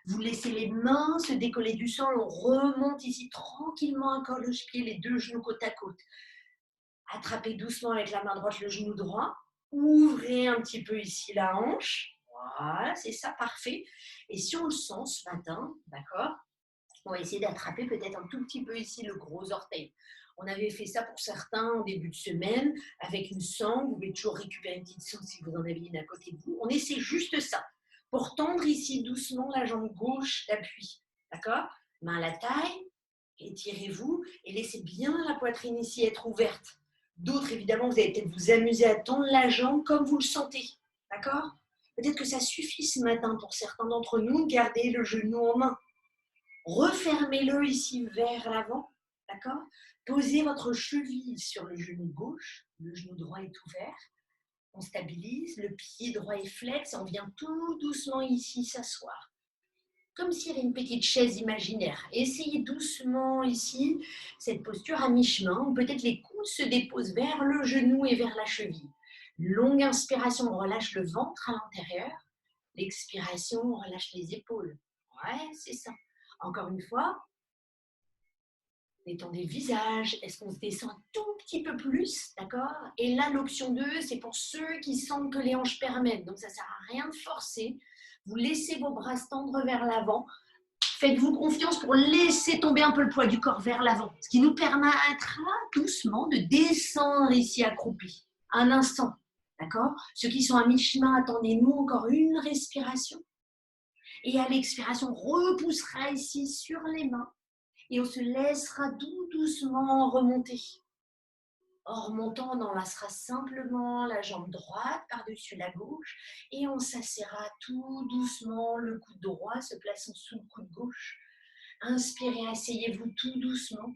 Vous laissez les mains se décoller du sol, on remonte ici tranquillement un coloche-pied, les deux genoux côte à côte. Attrapez doucement avec la main droite le genou droit. Ouvrez un petit peu ici la hanche. Voilà, c'est ça, parfait. Et si on le sent ce matin, d'accord, on va essayer d'attraper peut-être un tout petit peu ici le gros orteil. On avait fait ça pour certains en début de semaine avec une sangle. Vous pouvez toujours récupérer une petite sangle si vous en avez une à côté de vous. On essaie juste ça. Pour tendre ici doucement la jambe gauche d'appui. D'accord? Main à la taille, étirez-vous et laissez bien la poitrine ici être ouverte. D'autres, évidemment, vous allez peut-être vous amuser à tendre la jambe comme vous le sentez. D'accord? Peut-être que ça suffit ce matin pour certains d'entre nous de garder le genou en main. Refermez-le ici vers l'avant. D'accord? Posez votre cheville sur le genou gauche. Le genou droit est ouvert. On stabilise, le pied droit est flex, on vient tout doucement ici s'asseoir. Comme s'il y avait une petite chaise imaginaire. Essayez doucement ici cette posture à mi-chemin, où peut-être les coudes se déposent vers le genou et vers la cheville. Longue inspiration, on relâche le ventre à l'intérieur. L'expiration, on relâche les épaules. Ouais, c'est ça. Encore une fois, détendez le visage. Est-ce qu'on se descend un tout petit peu plus, d'accord? Et là, l'option 2, c'est pour ceux qui sentent que les hanches permettent. Donc, ça ne sert à rien de forcer. Vous laissez vos bras se tendre vers l'avant. Faites-vous confiance pour laisser tomber un peu le poids du corps vers l'avant, ce qui nous permettra doucement de descendre ici accroupi. Un instant, d'accord? Ceux qui sont à mi-chemin, attendez-nous encore une respiration. Et à l'expiration, on repoussera ici sur les mains et on se laissera tout doucement remonter. En remontant, on enlacera simplement la jambe droite par-dessus la gauche et on s'asseyera tout doucement, le coude droit se plaçant sous le coude gauche. Inspirez, asseyez-vous tout doucement.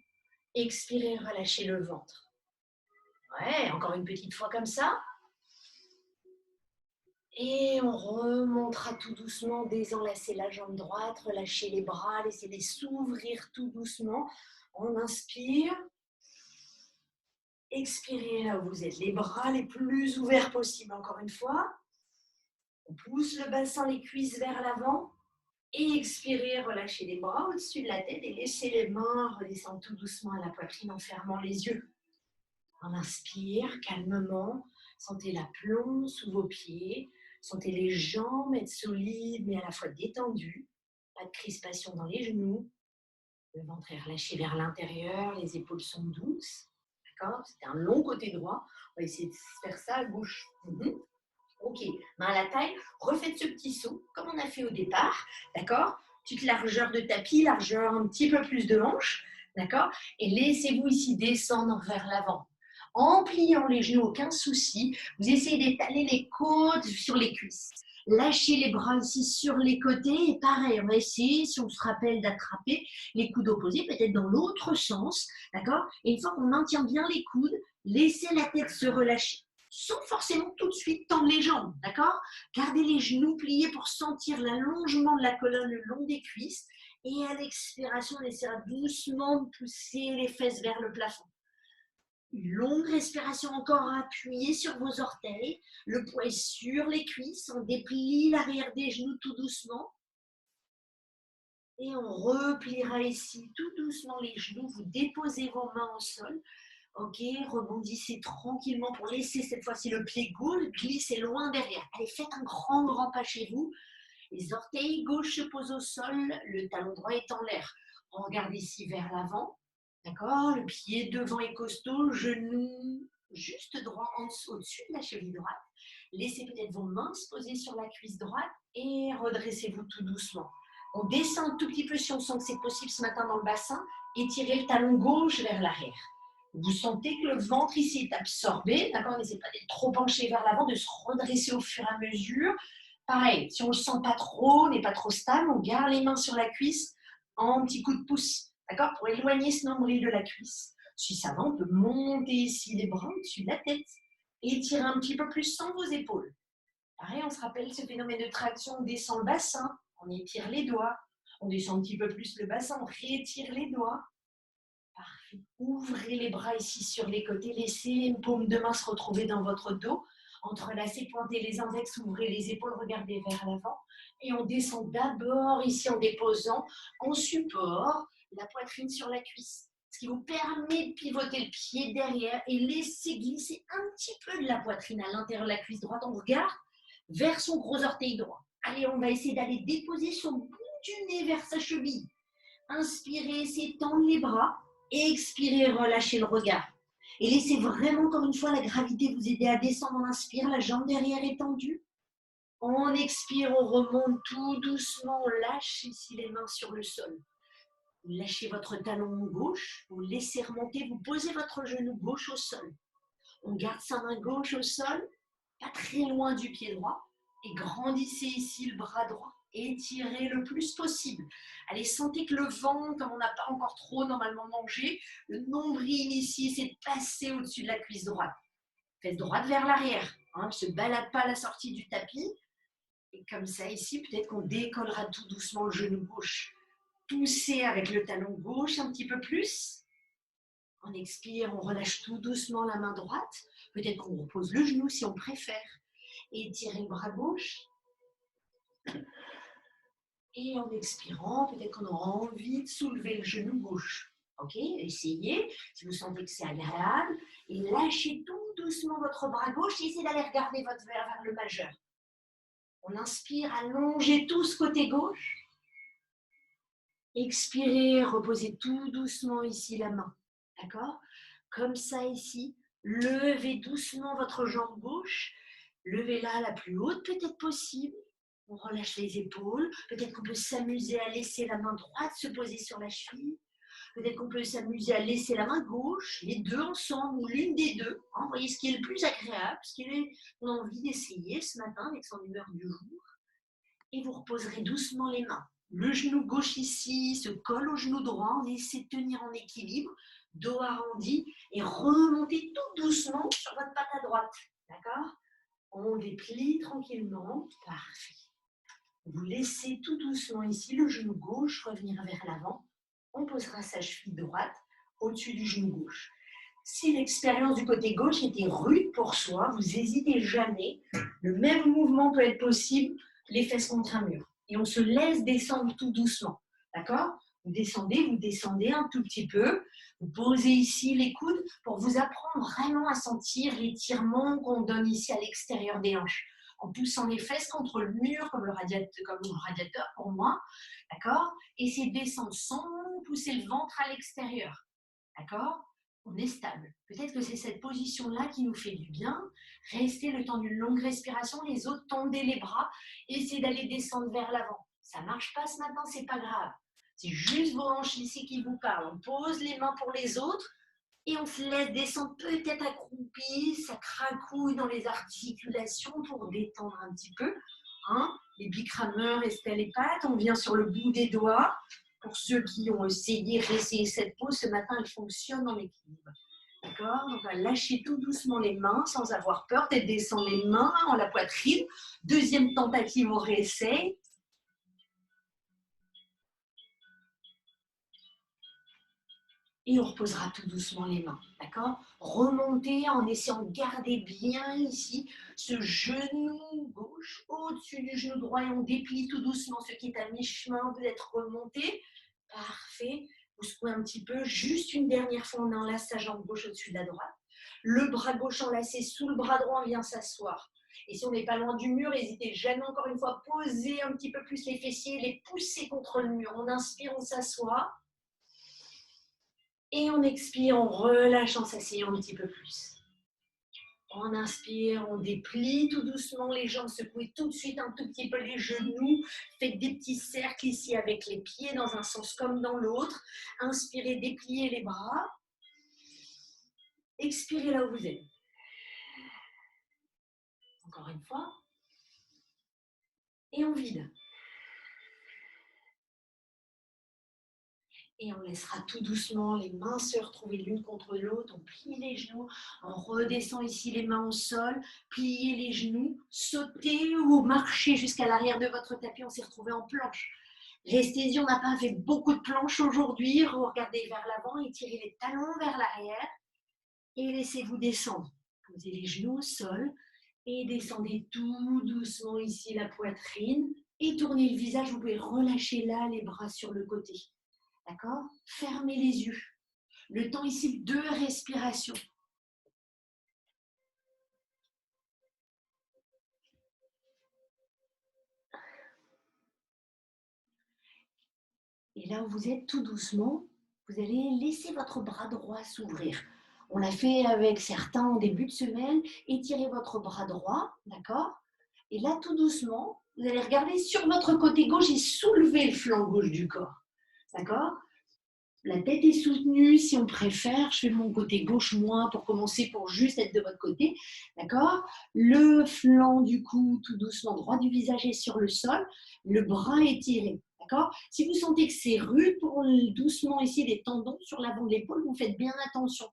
Expirez, relâchez le ventre. Ouais, encore une petite fois comme ça. Et on remontera tout doucement, désenlacez la jambe droite, relâchez les bras, laissez-les s'ouvrir tout doucement. On inspire. Expirez là où vous êtes, les bras les plus ouverts possible. Encore une fois. On pousse le bassin, les cuisses vers l'avant. Et expirez, relâchez les bras au-dessus de la tête et laissez les mains redescendre tout doucement à la poitrine en fermant les yeux. On inspire calmement, sentez l'aplomb sous vos pieds, sentez les jambes être solides mais à la fois détendues, pas de crispation dans les genoux, le ventre est relâché vers l'intérieur, les épaules sont douces, d'accord? C'était un long côté droit, on va essayer de faire ça à gauche. Ok, main à la taille, refaites ce petit saut comme on a fait au départ, d'accord? Petite largeur de tapis, largeur un petit peu plus de hanche, d'accord? Et laissez-vous ici descendre vers l'avant. En pliant les genoux, aucun souci, vous essayez d'étaler les côtes sur les cuisses. Lâchez les bras ici sur les côtés et pareil, on va essayer, si on se rappelle, d'attraper les coudes opposés, peut-être dans l'autre sens, d'accord? Et une fois qu'on maintient bien les coudes, laissez la tête se relâcher sans forcément tout de suite tendre les jambes, d'accord? Gardez les genoux pliés pour sentir l'allongement de la colonne le long des cuisses et à l'expiration, on essaiera doucement de pousser les fesses vers le plafond. Une longue respiration encore appuyée sur vos orteils, le poids est sur les cuisses, on déplie l'arrière des genoux tout doucement et on repliera ici tout doucement les genoux, vous déposez vos mains au sol. Ok, rebondissez tranquillement pour laisser cette fois-ci le pied gauche glisser loin derrière. Allez, faites un grand pas chez vous. Les orteils gauche se posent au sol, le talon droit est en l'air. On regarde ici vers l'avant. D'accord? Le pied devant est costaud, genou juste droit au-dessus de la cheville droite. Laissez peut-être vos mains se poser sur la cuisse droite et redressez-vous tout doucement. On descend un tout petit peu si on sent que c'est possible ce matin dans le bassin. Étirez le talon gauche vers l'arrière. Vous sentez que le ventre ici est absorbé, d'accord? N'essayez pas d'être trop penché vers l'avant, de se redresser au fur et à mesure. Pareil, si on ne le sent pas trop, n'est pas trop stable, on garde les mains sur la cuisse en petit coup de pouce, d'accord? Pour éloigner ce nombril de la cuisse. Si ça va, on peut monter ici les bras au-dessus de la tête et étirer un petit peu plus sans vos épaules. Pareil, on se rappelle ce phénomène de traction, on descend le bassin, on étire les doigts, on descend un petit peu plus le bassin, on réétire les doigts. Parfait. Ouvrez les bras ici sur les côtés, laissez une paume de main se retrouver dans votre dos. Entrelacez, pointez les index, ouvrez les épaules, regardez vers l'avant. Et on descend d'abord ici en déposant en support la poitrine sur la cuisse. Ce qui vous permet de pivoter le pied derrière et laisser glisser un petit peu de la poitrine à l'intérieur de la cuisse droite. On regarde vers son gros orteil droit. Allez, on va essayer d'aller déposer son bout du nez vers sa cheville. Inspirez, s'étendre les bras. Expirez, relâchez le regard. Et laissez vraiment, encore une fois, la gravité vous aider à descendre. On inspire, la jambe derrière est tendue. On expire, on remonte tout doucement. On lâche ici les mains sur le sol. Vous lâchez votre talon gauche, vous laissez remonter, vous posez votre genou gauche au sol. On garde sa main gauche au sol, pas très loin du pied droit. Et grandissez ici le bras droit. Étirez le plus possible. Allez, sentez que le ventre, comme on n'a pas encore trop normalement mangé, le nombril ici, c'est de passer au-dessus de la cuisse droite. Faites droite vers l'arrière. Ne se balade pas à la sortie du tapis. Et comme ça, ici, peut-être qu'on décollera tout doucement le genou gauche. Poussez avec le talon gauche un petit peu plus. On expire, on relâche tout doucement la main droite. Peut-être qu'on repose le genou si on préfère. Et étirez le bras gauche. Et en expirant, peut-être qu'on aura envie de soulever le genou gauche. Ok, essayez, si vous sentez que c'est agréable, et lâchez tout doucement votre bras gauche et essayez d'aller regarder votre verre vers le majeur. On inspire, allongez tout ce côté gauche. Expirez, reposez tout doucement ici la main. D'accord? Comme ça ici, levez doucement votre jambe gauche. Levez-la la plus haute peut-être possible. On relâche les épaules. Peut-être qu'on peut s'amuser à laisser la main droite se poser sur la cheville. Peut-être qu'on peut s'amuser à laisser la main gauche, les deux ensemble, ou l'une des deux. Hein, vous voyez ce qui est le plus agréable, ce qu'on a envie d'essayer ce matin avec son humeur du jour. Et vous reposerez doucement les mains. Le genou gauche ici se colle au genou droit. On essaie de tenir en équilibre, dos arrondi, et remontez tout doucement sur votre patte à droite. D'accord? On déplie tranquillement. Parfait. Vous laissez tout doucement ici le genou gauche revenir vers l'avant. On posera sa cheville droite au-dessus du genou gauche. Si l'expérience du côté gauche était rude pour soi, vous n'hésitez jamais. Le même mouvement peut être possible, les fesses contre un mur. Et on se laisse descendre tout doucement. D'accord? Vous descendez un tout petit peu. Vous posez ici les coudes pour vous apprendre vraiment à sentir l'étirement qu'on donne ici à l'extérieur des hanches. En poussant les fesses contre le mur, comme le radiateur pour moi. D'accord? Essayez de descendre sans pousser le ventre à l'extérieur. D'accord? On est stable. Peut-être que c'est cette position-là qui nous fait du bien. Restez le temps d'une longue respiration. Les autres, tendez les bras. Essayez d'aller descendre vers l'avant. Ça ne marche pas ce matin, c'est pas grave. C'est juste vos hanches ici qui vous parlent. On pose les mains pour les autres et on se laisse descendre peut-être accroupi. Ça cracouille dans les articulations pour détendre un petit peu. Hein? Les bicrameurs, restez les pattes. On vient sur le bout des doigts. Pour ceux qui ont essayé, réessayé cette pose, ce matin, elle fonctionne en équilibre. D'accord? Donc, on va lâcher tout doucement les mains sans avoir peur d'être descendre les mains en la poitrine. Deuxième tentative au réessai. Et on reposera tout doucement les mains. D'accord? Remontez en essayant de garder bien ici ce genou gauche au-dessus du genou droit et on déplie tout doucement ce qui est à mi-chemin. Vous êtes remonté. Parfait. Vous secouez un petit peu. Juste une dernière fois, on enlace sa jambe gauche au-dessus de la droite. Le bras gauche enlacé sous le bras droit, on vient s'asseoir. Et si on n'est pas loin du mur, n'hésitez jamais encore une fois, poser un petit peu plus les fessiers, les pousser contre le mur. On inspire, on s'assoit. Et on expire, on relâche en s'asseyant un petit peu plus. On inspire, on déplie tout doucement les jambes, secouez tout de suite un tout petit peu les genoux. Faites des petits cercles ici avec les pieds dans un sens comme dans l'autre. Inspirez, dépliez les bras. Expirez là où vous êtes. Encore une fois. Et on vide. Et on laissera tout doucement les mains se retrouver l'une contre l'autre. On plie les genoux, on redescend ici les mains au sol, pliez les genoux, sautez ou marchez jusqu'à l'arrière de votre tapis. On s'est retrouvé en planche. Restez-y, on n'a pas fait beaucoup de planches aujourd'hui. Regardez vers l'avant, étirez les talons vers l'arrière et laissez-vous descendre. Posez les genoux au sol et descendez tout doucement ici la poitrine. Et tournez le visage, vous pouvez relâcher là les bras sur le côté. D'accord? Fermez les yeux. Le temps ici de respiration. Et là où vous êtes, tout doucement, vous allez laisser votre bras droit s'ouvrir. On l'a fait avec certains en début de semaine. Étirez votre bras droit, d'accord? Et là, tout doucement, vous allez regarder sur votre côté gauche et soulever le flanc gauche du corps. D'accord? La tête est soutenue, si on préfère. Je fais mon côté gauche moins pour commencer, pour juste être de votre côté. D'accord? Le flanc du cou, tout doucement, droit du visage est sur le sol. Le bras est tiré. D'accord? Si vous sentez que c'est rude, pour doucement ici les tendons sur l'avant de l'épaule, vous faites bien attention.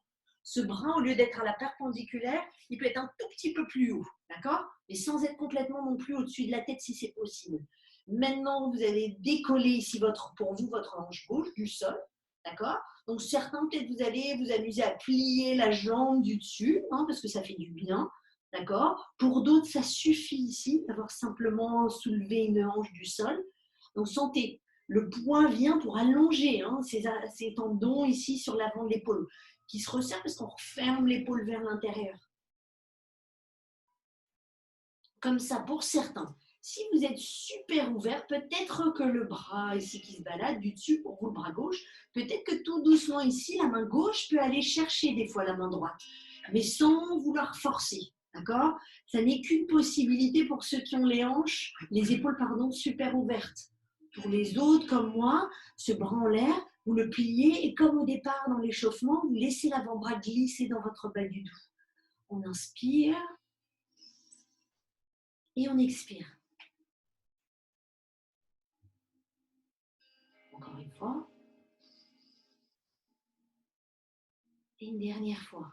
Ce bras, au lieu d'être à la perpendiculaire, il peut être un tout petit peu plus haut. D'accord? Mais sans être complètement non plus au-dessus de la tête si c'est possible. Maintenant, vous allez décoller ici pour vous votre hanche gauche du sol. D'accord? Donc certains, peut-être vous allez vous amuser à plier la jambe du dessus, hein, parce que ça fait du bien. D'accord? Pour d'autres, ça suffit ici d'avoir simplement soulevé une hanche du sol. Donc sentez, le poing vient pour allonger ces tendons ici sur l'avant de l'épaule, qui se resserrent parce qu'on referme l'épaule vers l'intérieur. Comme ça, pour certains. Si vous êtes super ouvert, peut-être que le bras ici qui se balade du dessus, pour vous le bras gauche, peut-être que tout doucement ici, la main gauche peut aller chercher des fois la main droite, mais sans vouloir forcer. D'accord? Ça n'est qu'une possibilité pour ceux qui ont les épaules super ouvertes. Pour les autres, comme moi, ce bras en l'air, vous le pliez et comme au départ dans l'échauffement, vous laissez l'avant-bras glisser dans votre bas du dos. On inspire et on expire. Encore une fois. Et une dernière fois.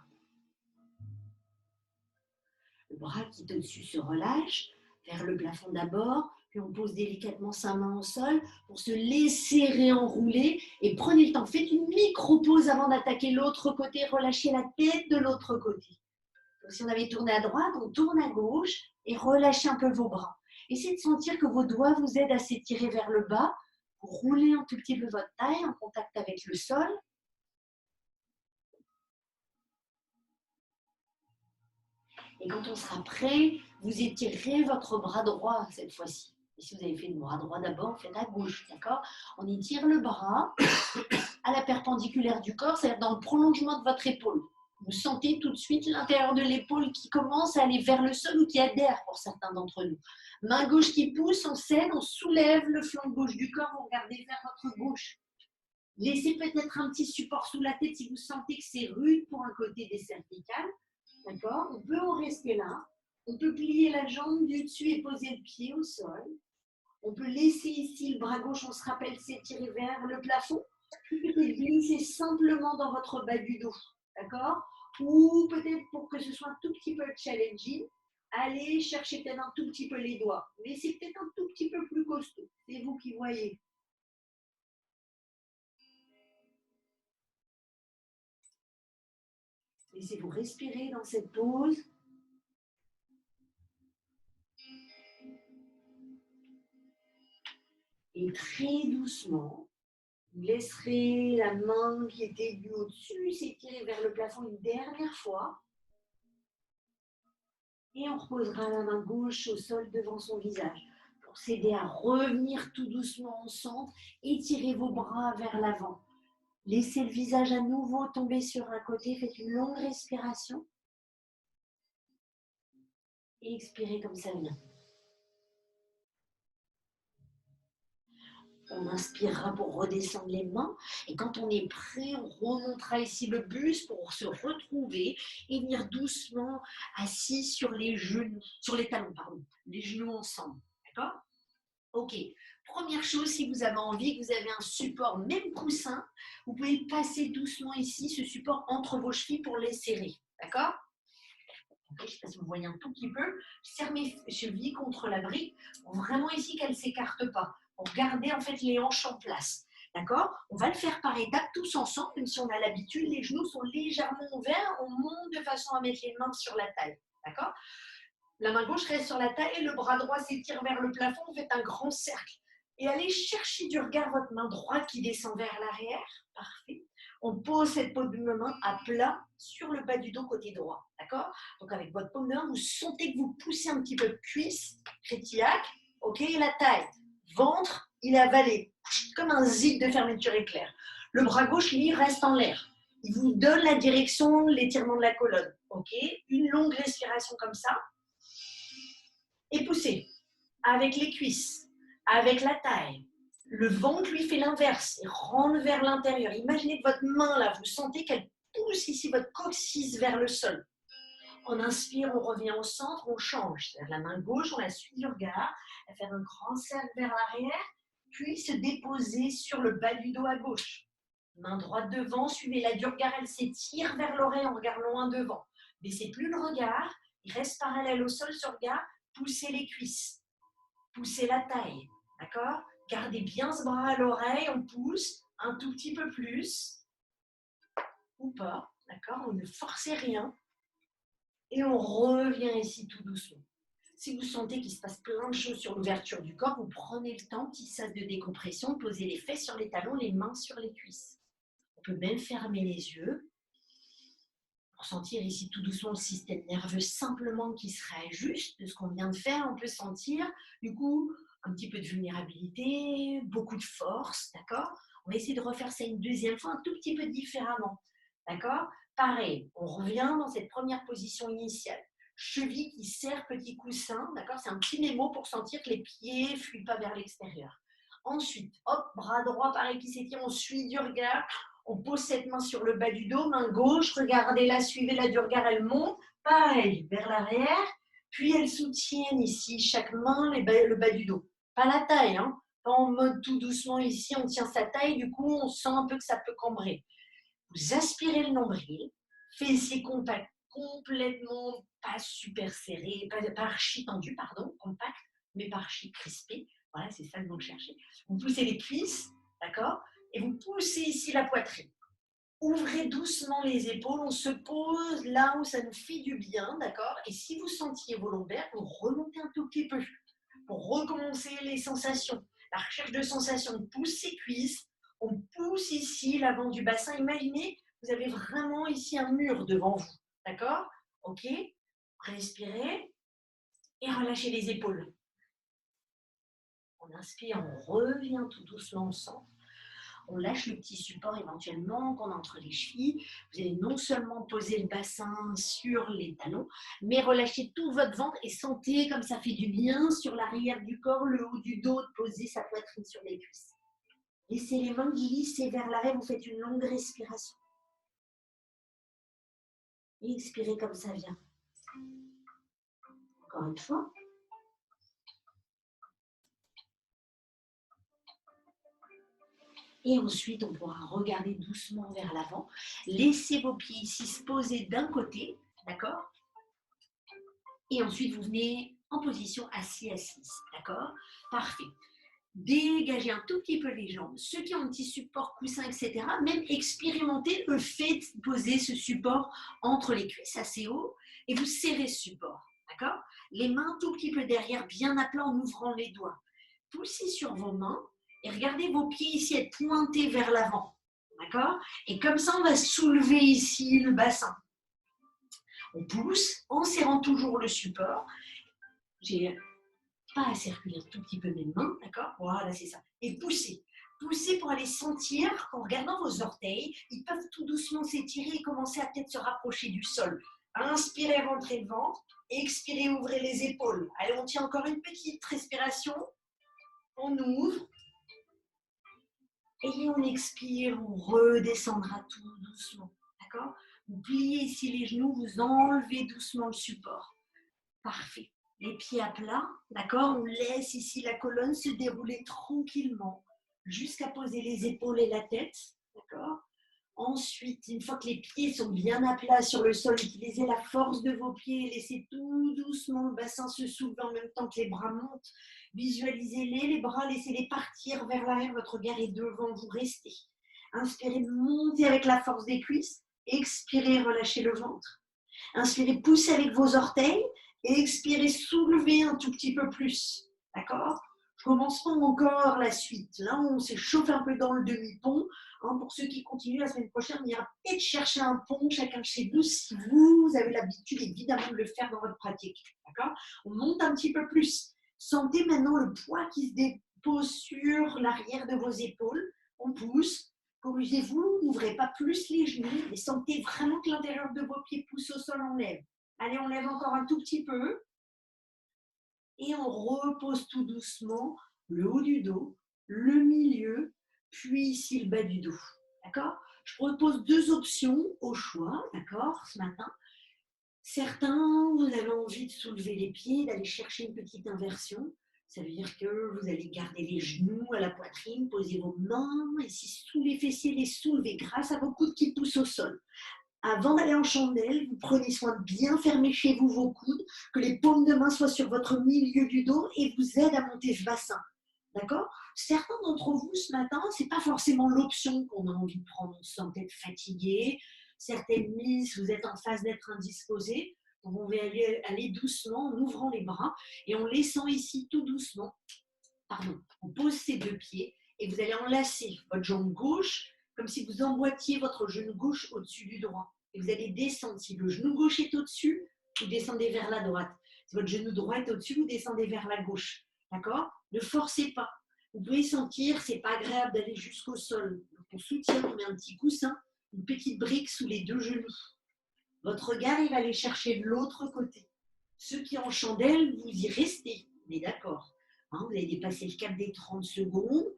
Le bras qui est au-dessus se relâche vers le plafond d'abord, puis on pose délicatement sa main au sol pour se laisser réenrouler et prenez le temps. Faites une micro-pause avant d'attaquer l'autre côté, relâchez la tête de l'autre côté. Donc, si on avait tourné à droite, on tourne à gauche et relâchez un peu vos bras. Essayez de sentir que vos doigts vous aident à s'étirer vers le bas pour rouler un tout petit peu votre taille en contact avec le sol. Et quand on sera prêt, vous étirez votre bras droit cette fois-ci. Et si vous avez fait le bras droit d'abord, faites à gauche, d'accord? On étire le bras à la perpendiculaire du corps, c'est-à-dire dans le prolongement de votre épaule. Vous sentez tout de suite l'intérieur de l'épaule qui commence à aller vers le sol ou qui adhère pour certains d'entre nous. Main gauche qui pousse, on cède, on soulève le flanc gauche du corps, vous regardez vers votre gauche. Laissez peut-être un petit support sous la tête si vous sentez que c'est rude pour un côté des cervicales. D'accord? On peut en rester là. On peut plier la jambe du dessus et poser le pied au sol. On peut laisser ici le bras gauche, on se rappelle, s'étirer vers le plafond. Peut-être glisser simplement dans votre bas du dos. D'accord? Ou peut-être pour que ce soit un tout petit peu challenging, allez chercher peut-être un tout petit peu les doigts. Mais c'est peut-être un tout petit peu plus costaud. C'est vous qui voyez. Laissez-vous respirer dans cette pause. Et très doucement, vous laisserez la main qui était du au-dessus s'étirer vers le plafond une dernière fois. Et on reposera la main gauche au sol devant son visage. Pour s'aider à revenir tout doucement au centre, étirez vos bras vers l'avant. Laissez le visage à nouveau tomber sur un côté. Faites une longue respiration. Et expirez comme ça vient. On inspirera pour redescendre les mains. Et quand on est prêt, on remontera ici le buste pour se retrouver et venir doucement assis sur les genoux, sur les talons, pardon, les genoux ensemble. D'accord? Ok. Première chose, si vous avez envie, que vous avez un support, même coussin, vous pouvez passer doucement ici ce support entre vos chevilles pour les serrer. D'accord? Okay, je ne sais pas si vous voyez un tout petit peu. Je serre mes chevilles contre la brique pour vraiment ici qu'elles ne s'écartent pas. Pour garder en fait les hanches en place. D'accord? On va le faire par étapes tous ensemble, même si on a l'habitude, les genoux sont légèrement ouverts, on monte de façon à mettre les mains sur la taille. D'accord? La main gauche reste sur la taille et le bras droit s'étire vers le plafond, vous faites un grand cercle. Et allez chercher du regard votre main droite qui descend vers l'arrière. Parfait. On pose cette paume de main à plat sur le bas du dos côté droit. D'accord? Donc avec votre paume de main, vous sentez que vous poussez un petit peu de cuisse, rétillac, ok, et la taille. Ventre, il est avalé, comme un zip de fermeture éclair. Le bras gauche, lui, reste en l'air. Il vous donne la direction, l'étirement de la colonne. Ok? Une longue respiration comme ça. Et poussez avec les cuisses, avec la taille. Le ventre lui fait l'inverse, il rentre vers l'intérieur. Imaginez que votre main, là, vous sentez qu'elle pousse ici votre coccyx vers le sol. On inspire, on revient au centre, on change. C'est-à-dire la main gauche, on la suit du regard, elle fait un grand cercle vers l'arrière, puis se déposer sur le bas du dos à gauche. Main droite devant, suivez-la du regard, elle s'étire vers l'oreille, on regarde loin devant. Baissez plus le regard, il reste parallèle au sol ce regard, poussez les cuisses, poussez la taille, d'accord? Gardez bien ce bras à l'oreille, on pousse un tout petit peu plus, ou pas, d'accord? On ne forcez rien. Et on revient ici tout doucement. Si vous sentez qu'il se passe plein de choses sur l'ouverture du corps, vous prenez le temps, petit sas de décompression, posez les fesses sur les talons, les mains sur les cuisses. On peut même fermer les yeux pour sentir ici tout doucement le système nerveux simplement qui se réajuste de ce qu'on vient de faire. On peut sentir du coup un petit peu de vulnérabilité, beaucoup de force, d'accord? On va essayer de refaire ça une deuxième fois, un tout petit peu différemment, d'accord? Pareil, on revient dans cette première position initiale. Cheville qui serre, petit coussin, d'accord? C'est un petit mémo pour sentir que les pieds ne fuient pas vers l'extérieur. Ensuite, hop, bras droit, pareil, qui s'étire, on suit du regard. On pose cette main sur le bas du dos, main gauche, regardez-la, suivez-la du regard, elle monte, pareil, vers l'arrière, puis elles soutiennent ici, chaque main, le bas du dos. Pas la taille, hein, pas en mode tout doucement ici, on tient sa taille, du coup, on sent un peu que ça peut cambrer. Vous aspirez le nombril, fessiers compacts, complètement pas super serré, pas archi tendu, pardon, compact, mais pas archi crispé. Voilà, c'est ça que vous cherchez. Vous poussez les cuisses, d'accord? Et vous poussez ici la poitrine. Ouvrez doucement les épaules, on se pose là où ça nous fait du bien, d'accord? Et si vous sentiez vos lombaires, vous remontez un tout petit peu pour recommencer les sensations. La recherche de sensations, on pousse ses cuisses, on pousse ici l'avant du bassin. Imaginez, vous avez vraiment ici un mur devant vous, d'accord? Ok? Respirez et relâchez les épaules. On inspire, on revient tout doucement au centre. On lâche le petit support éventuellement qu'on a entre les chevilles. Vous allez non seulement poser le bassin sur les talons, mais relâcher tout votre ventre et sentez comme ça fait du bien sur l'arrière du corps, le haut du dos, de poser sa poitrine sur les cuisses. Laissez les mains glisser vers l'arrière, vous faites une longue respiration. Et expirez comme ça vient. Encore une fois. Et ensuite, on pourra regarder doucement vers l'avant. Laissez vos pieds ici se poser d'un côté, d'accord? Et ensuite, vous venez en position assis-assise, d'accord? Parfait. Dégagez un tout petit peu les jambes. Ceux qui ont un petit support coussin, etc., même expérimentez le fait de poser ce support entre les cuisses assez haut et vous serrez ce support, d'accord? Les mains tout petit peu derrière, bien à plat en ouvrant les doigts. Poussez sur vos mains et regardez vos pieds ici être pointés vers l'avant, d'accord? Et comme ça, on va soulever ici le bassin. On pousse en serrant toujours le support. J'ai pas à circuler un tout petit peu mes mains, d'accord? Voilà, c'est ça. Et poussez. Poussez pour aller sentir qu'en regardant vos orteils, ils peuvent tout doucement s'étirer et commencer à peut-être se rapprocher du sol. Inspirez, rentrez le ventre. Expirez, ouvrez les épaules. Allez, on tient encore une petite respiration. On ouvre. Et on expire, on redescendra tout doucement, d'accord? Vous pliez ici les genoux, vous enlevez doucement le support. Parfait. Les pieds à plat, d'accord? On laisse ici la colonne se dérouler tranquillement jusqu'à poser les épaules et la tête, d'accord? Ensuite, une fois que les pieds sont bien à plat sur le sol, utilisez la force de vos pieds, laissez tout doucement le bassin se soulever en même temps que les bras montent. Visualisez-les, les bras, laissez-les partir vers l'arrière, votre regard est devant vous, restez. Inspirez, montez avec la force des cuisses, expirez, relâchez le ventre. Inspirez, poussez avec vos orteils et expirez, soulevez un tout petit peu plus, d'accord? Je commence pas encore la suite. Là, on s'échauffe un peu dans le demi-pont. Hein, pour ceux qui continuent, la semaine prochaine, on ira peut-être chercher un pont, chacun de chez vous, si vous avez l'habitude, évidemment, de le faire dans votre pratique. D'accord? On monte un petit peu plus. Sentez maintenant le poids qui se dépose sur l'arrière de vos épaules. On pousse. Corrigez-vous, n'ouvrez pas plus les genoux, mais sentez vraiment que l'intérieur de vos pieds pousse au sol, on lève. Allez, on lève encore un tout petit peu. Et on repose tout doucement le haut du dos, le milieu, puis ici le bas du dos. D'accord? Je propose deux options au choix, d'accord, ce matin. Certains, vous avez envie de soulever les pieds, d'aller chercher une petite inversion. Ça veut dire que vous allez garder les genoux à la poitrine, poser vos mains ici sous les fessiers, les soulever grâce à vos coudes qui poussent au sol. Avant d'aller en chandelle, vous prenez soin de bien fermer chez vous vos coudes, que les paumes de main soient sur votre milieu du dos et vous aident à monter ce bassin. D'accord? Certains d'entre vous, ce matin, ce n'est pas forcément l'option qu'on a envie de prendre. On se sent peut-être fatigué. Certaines mises, vous êtes en phase d'être indisposé. Donc, on va aller doucement en ouvrant les bras et en laissant ici tout doucement. Pardon, on pose ses deux pieds et vous allez enlacer votre jambe gauche comme si vous emboîtiez votre genou gauche au-dessus du droit. Et vous allez descendre. Si le genou gauche est au-dessus, vous descendez vers la droite. Si votre genou droit est au-dessus, vous descendez vers la gauche. D'accord? Ne forcez pas. Vous pouvez sentir, c'est pas agréable d'aller jusqu'au sol. Donc, pour soutien, on met un petit coussin, une petite brique sous les deux genoux. Votre regard, il va aller chercher de l'autre côté. Ceux qui en chandelle, vous y restez. On est d'accord. Vous avez dépassé le cap des 30 secondes.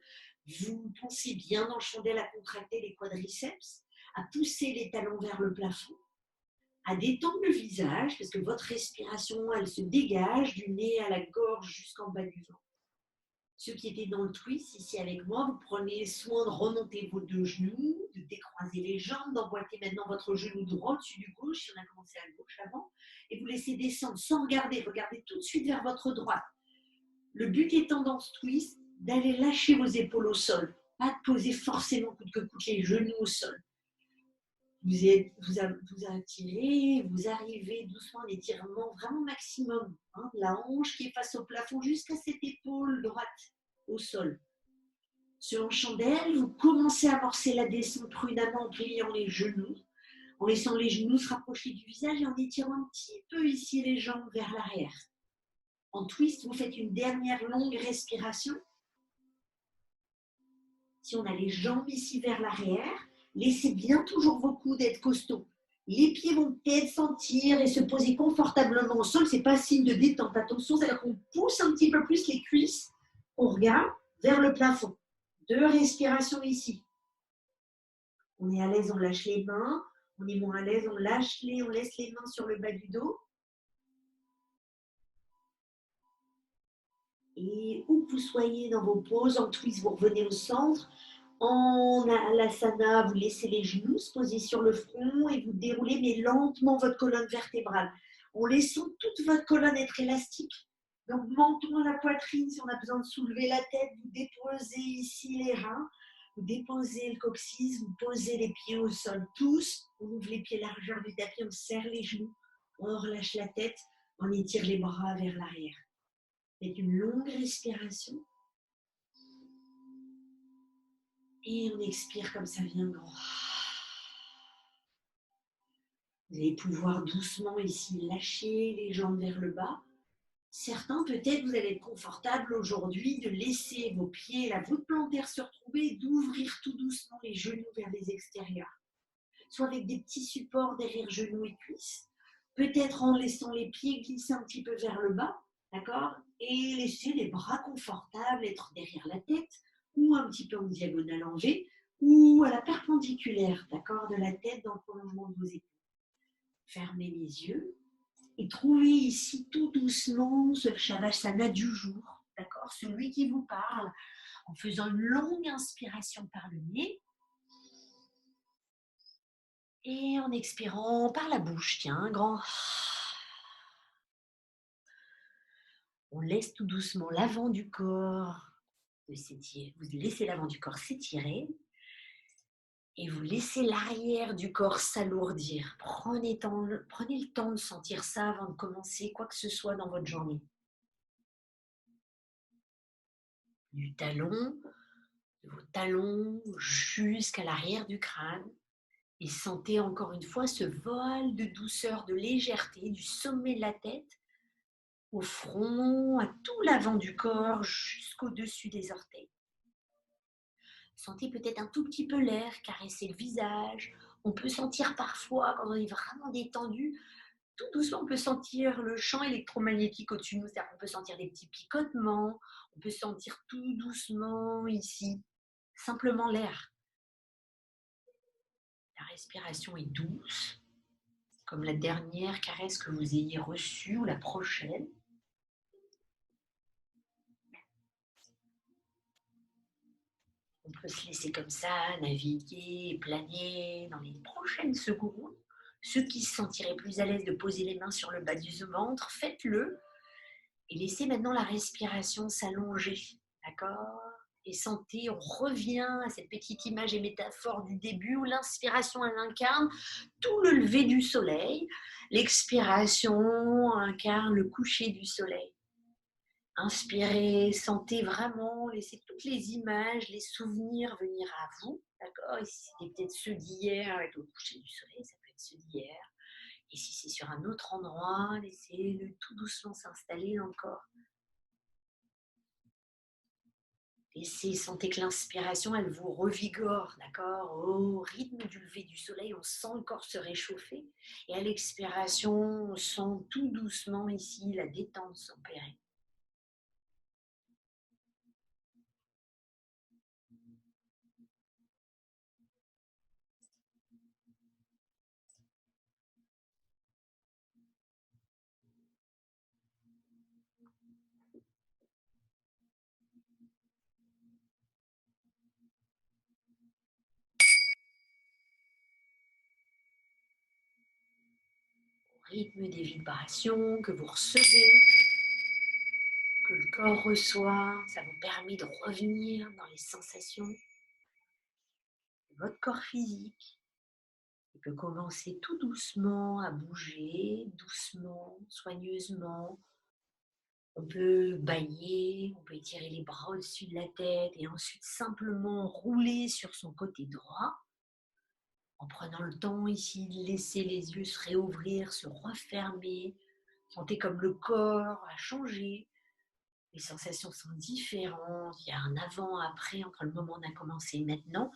Vous pensez bien dans le chandelle à contracter les quadriceps, à pousser les talons vers le plafond, à détendre le visage, parce que votre respiration, elle se dégage du nez à la gorge jusqu'en bas du ventre. Ceux qui étaient dans le twist, ici avec moi, vous prenez soin de remonter vos deux genoux, de décroiser les jambes, d'emboîter maintenant votre genou droit au-dessus du gauche, si on a commencé à gauche avant, et vous laissez descendre sans regarder, regardez tout de suite vers votre droite. Le but étant dans ce twist, d'aller lâcher vos épaules au sol, pas de poser forcément coûte que coûte les genoux au sol. Vous attirez, vous arrivez doucement à l'étirement vraiment maximum, de la hanche qui est face au plafond jusqu'à cette épaule droite au sol. Sur en chandelle, vous commencez à amorcer la descente prudemment en pliant les genoux, en laissant les genoux se rapprocher du visage et en étirant un petit peu ici les jambes vers l'arrière. En twist, vous faites une dernière longue respiration. Si on a les jambes ici vers l'arrière, laissez bien toujours vos coudes être costauds. Les pieds vont peut-être sentir et se poser confortablement au sol. Ce n'est pas signe de détente. Attention, c'est-à-dire qu'on pousse un petit peu plus les cuisses. On regarde vers le plafond. 2 respirations ici. On est à l'aise, on lâche les mains. On est moins à l'aise, on laisse les mains sur le bas du dos. Et où que vous soyez dans vos poses, en twist, vous revenez au centre. En alasana, vous laissez les genoux se poser sur le front et vous déroulez mais lentement votre colonne vertébrale. En laissant toute votre colonne être élastique. Donc, menton à la poitrine, si on a besoin de soulever la tête, vous déposez ici les reins, vous déposez le coccyx, vous posez les pieds au sol tous. On ouvre les pieds largeur du tapis, on serre les genoux, on relâche la tête, on étire les bras vers l'arrière. Faites une longue respiration. Et on expire comme ça vient grand. Vous allez pouvoir doucement ici lâcher les jambes vers le bas. Certains, peut-être, vous allez être confortable aujourd'hui de laisser vos pieds, la voûte plantaire se retrouver et d'ouvrir tout doucement les genoux vers les extérieurs. Soit avec des petits supports derrière genoux et cuisses. Peut-être en laissant les pieds glisser un petit peu vers le bas, d'accord? Et laisser les bras confortables être derrière la tête ou un petit peu en diagonale en V ou à la perpendiculaire, d'accord, de la tête dans le prolongement de vos épaules. Fermez les yeux et trouvez ici tout doucement ce Shavasana du jour, d'accord, celui qui vous parle, en faisant une longue inspiration par le nez et en expirant par la bouche. Tiens, un grand. On laisse tout doucement l'avant du corps s'étirer. Vous laissez l'avant du corps s'étirer et vous laissez l'arrière du corps s'alourdir. Prenez le temps de sentir ça avant de commencer quoi que ce soit dans votre journée. De vos talons jusqu'à l'arrière du crâne. Et sentez encore une fois ce vol de douceur, de légèreté du sommet de la tête au front, à tout l'avant du corps, jusqu'au-dessus des orteils. Sentez peut-être un tout petit peu l'air caresser le visage. On peut sentir parfois, quand on est vraiment détendu, tout doucement, on peut sentir le champ électromagnétique au-dessus de nous. C'est-à-dire qu'on peut sentir des petits picotements. On peut sentir tout doucement ici, simplement l'air. La respiration est douce, comme la dernière caresse que vous ayez reçue ou la prochaine. On peut se laisser comme ça, naviguer, planer dans les prochaines secondes. Ceux qui se sentiraient plus à l'aise de poser les mains sur le bas du ventre, faites-le. Et laissez maintenant la respiration s'allonger. D'accord? Et sentez, on revient à cette petite image et métaphore du début où l'inspiration, elle incarne tout le lever du soleil. L'expiration incarne le coucher du soleil. Inspirez, sentez vraiment, laissez toutes les images, les souvenirs venir à vous. D'accord? Et si c'était peut-être ceux d'hier avec le coucher du soleil, ça peut être ceux d'hier. Et si c'est sur un autre endroit, laissez-le tout doucement s'installer dans le corps. Laissez, sentez que l'inspiration, elle vous revigore, d'accord? Au rythme du lever du soleil, on sent le corps se réchauffer. Et à l'expiration, on sent tout doucement ici la détente s'opérer. Au rythme des vibrations que vous recevez, que le corps reçoit, ça vous permet de revenir dans les sensations de votre corps physique. Il peut commencer tout doucement à bouger, doucement, soigneusement. On peut bâiller, on peut étirer les bras au-dessus de la tête et ensuite simplement rouler sur son côté droit en prenant le temps ici de laisser les yeux se réouvrir, se refermer. Sentez comme le corps a changé. Les sensations sont différentes. Il y a un avant-après entre le moment où on a commencé et maintenant.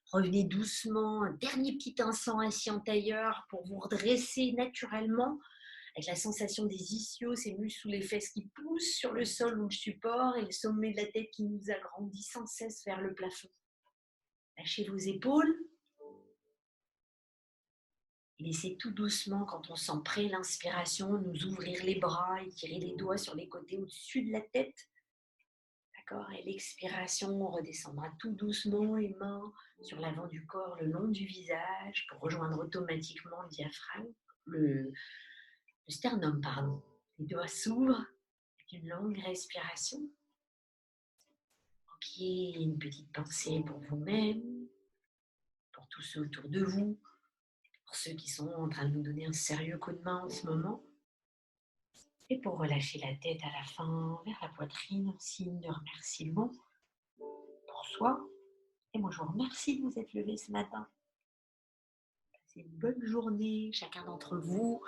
Revenez doucement, un dernier petit instant assis en tailleur pour vous redresser naturellement avec la sensation des ischios, ces muscles sous les fesses qui poussent sur le sol ou le support et le sommet de la tête qui nous agrandit sans cesse vers le plafond. Lâchez vos épaules et laissez tout doucement, quand on sent prêt l'inspiration, nous ouvrir les bras et tirer les doigts sur les côtés au-dessus de la tête. D'accord? Et l'expiration, on redescendra tout doucement les mains sur l'avant du corps, le long du visage, pour rejoindre automatiquement le diaphragme, le sternum, pardon. Les doigts s'ouvrent avec une longue respiration. Ok, une petite pensée pour vous-même, pour tous ceux autour de vous, pour ceux qui sont en train de nous donner un sérieux coup de main en ce moment. Et pour relâcher la tête à la fin, vers la poitrine, en signe de remerciement pour soi. Et moi, je vous remercie de vous être levé ce matin. C'est une bonne journée, chacun d'entre vous.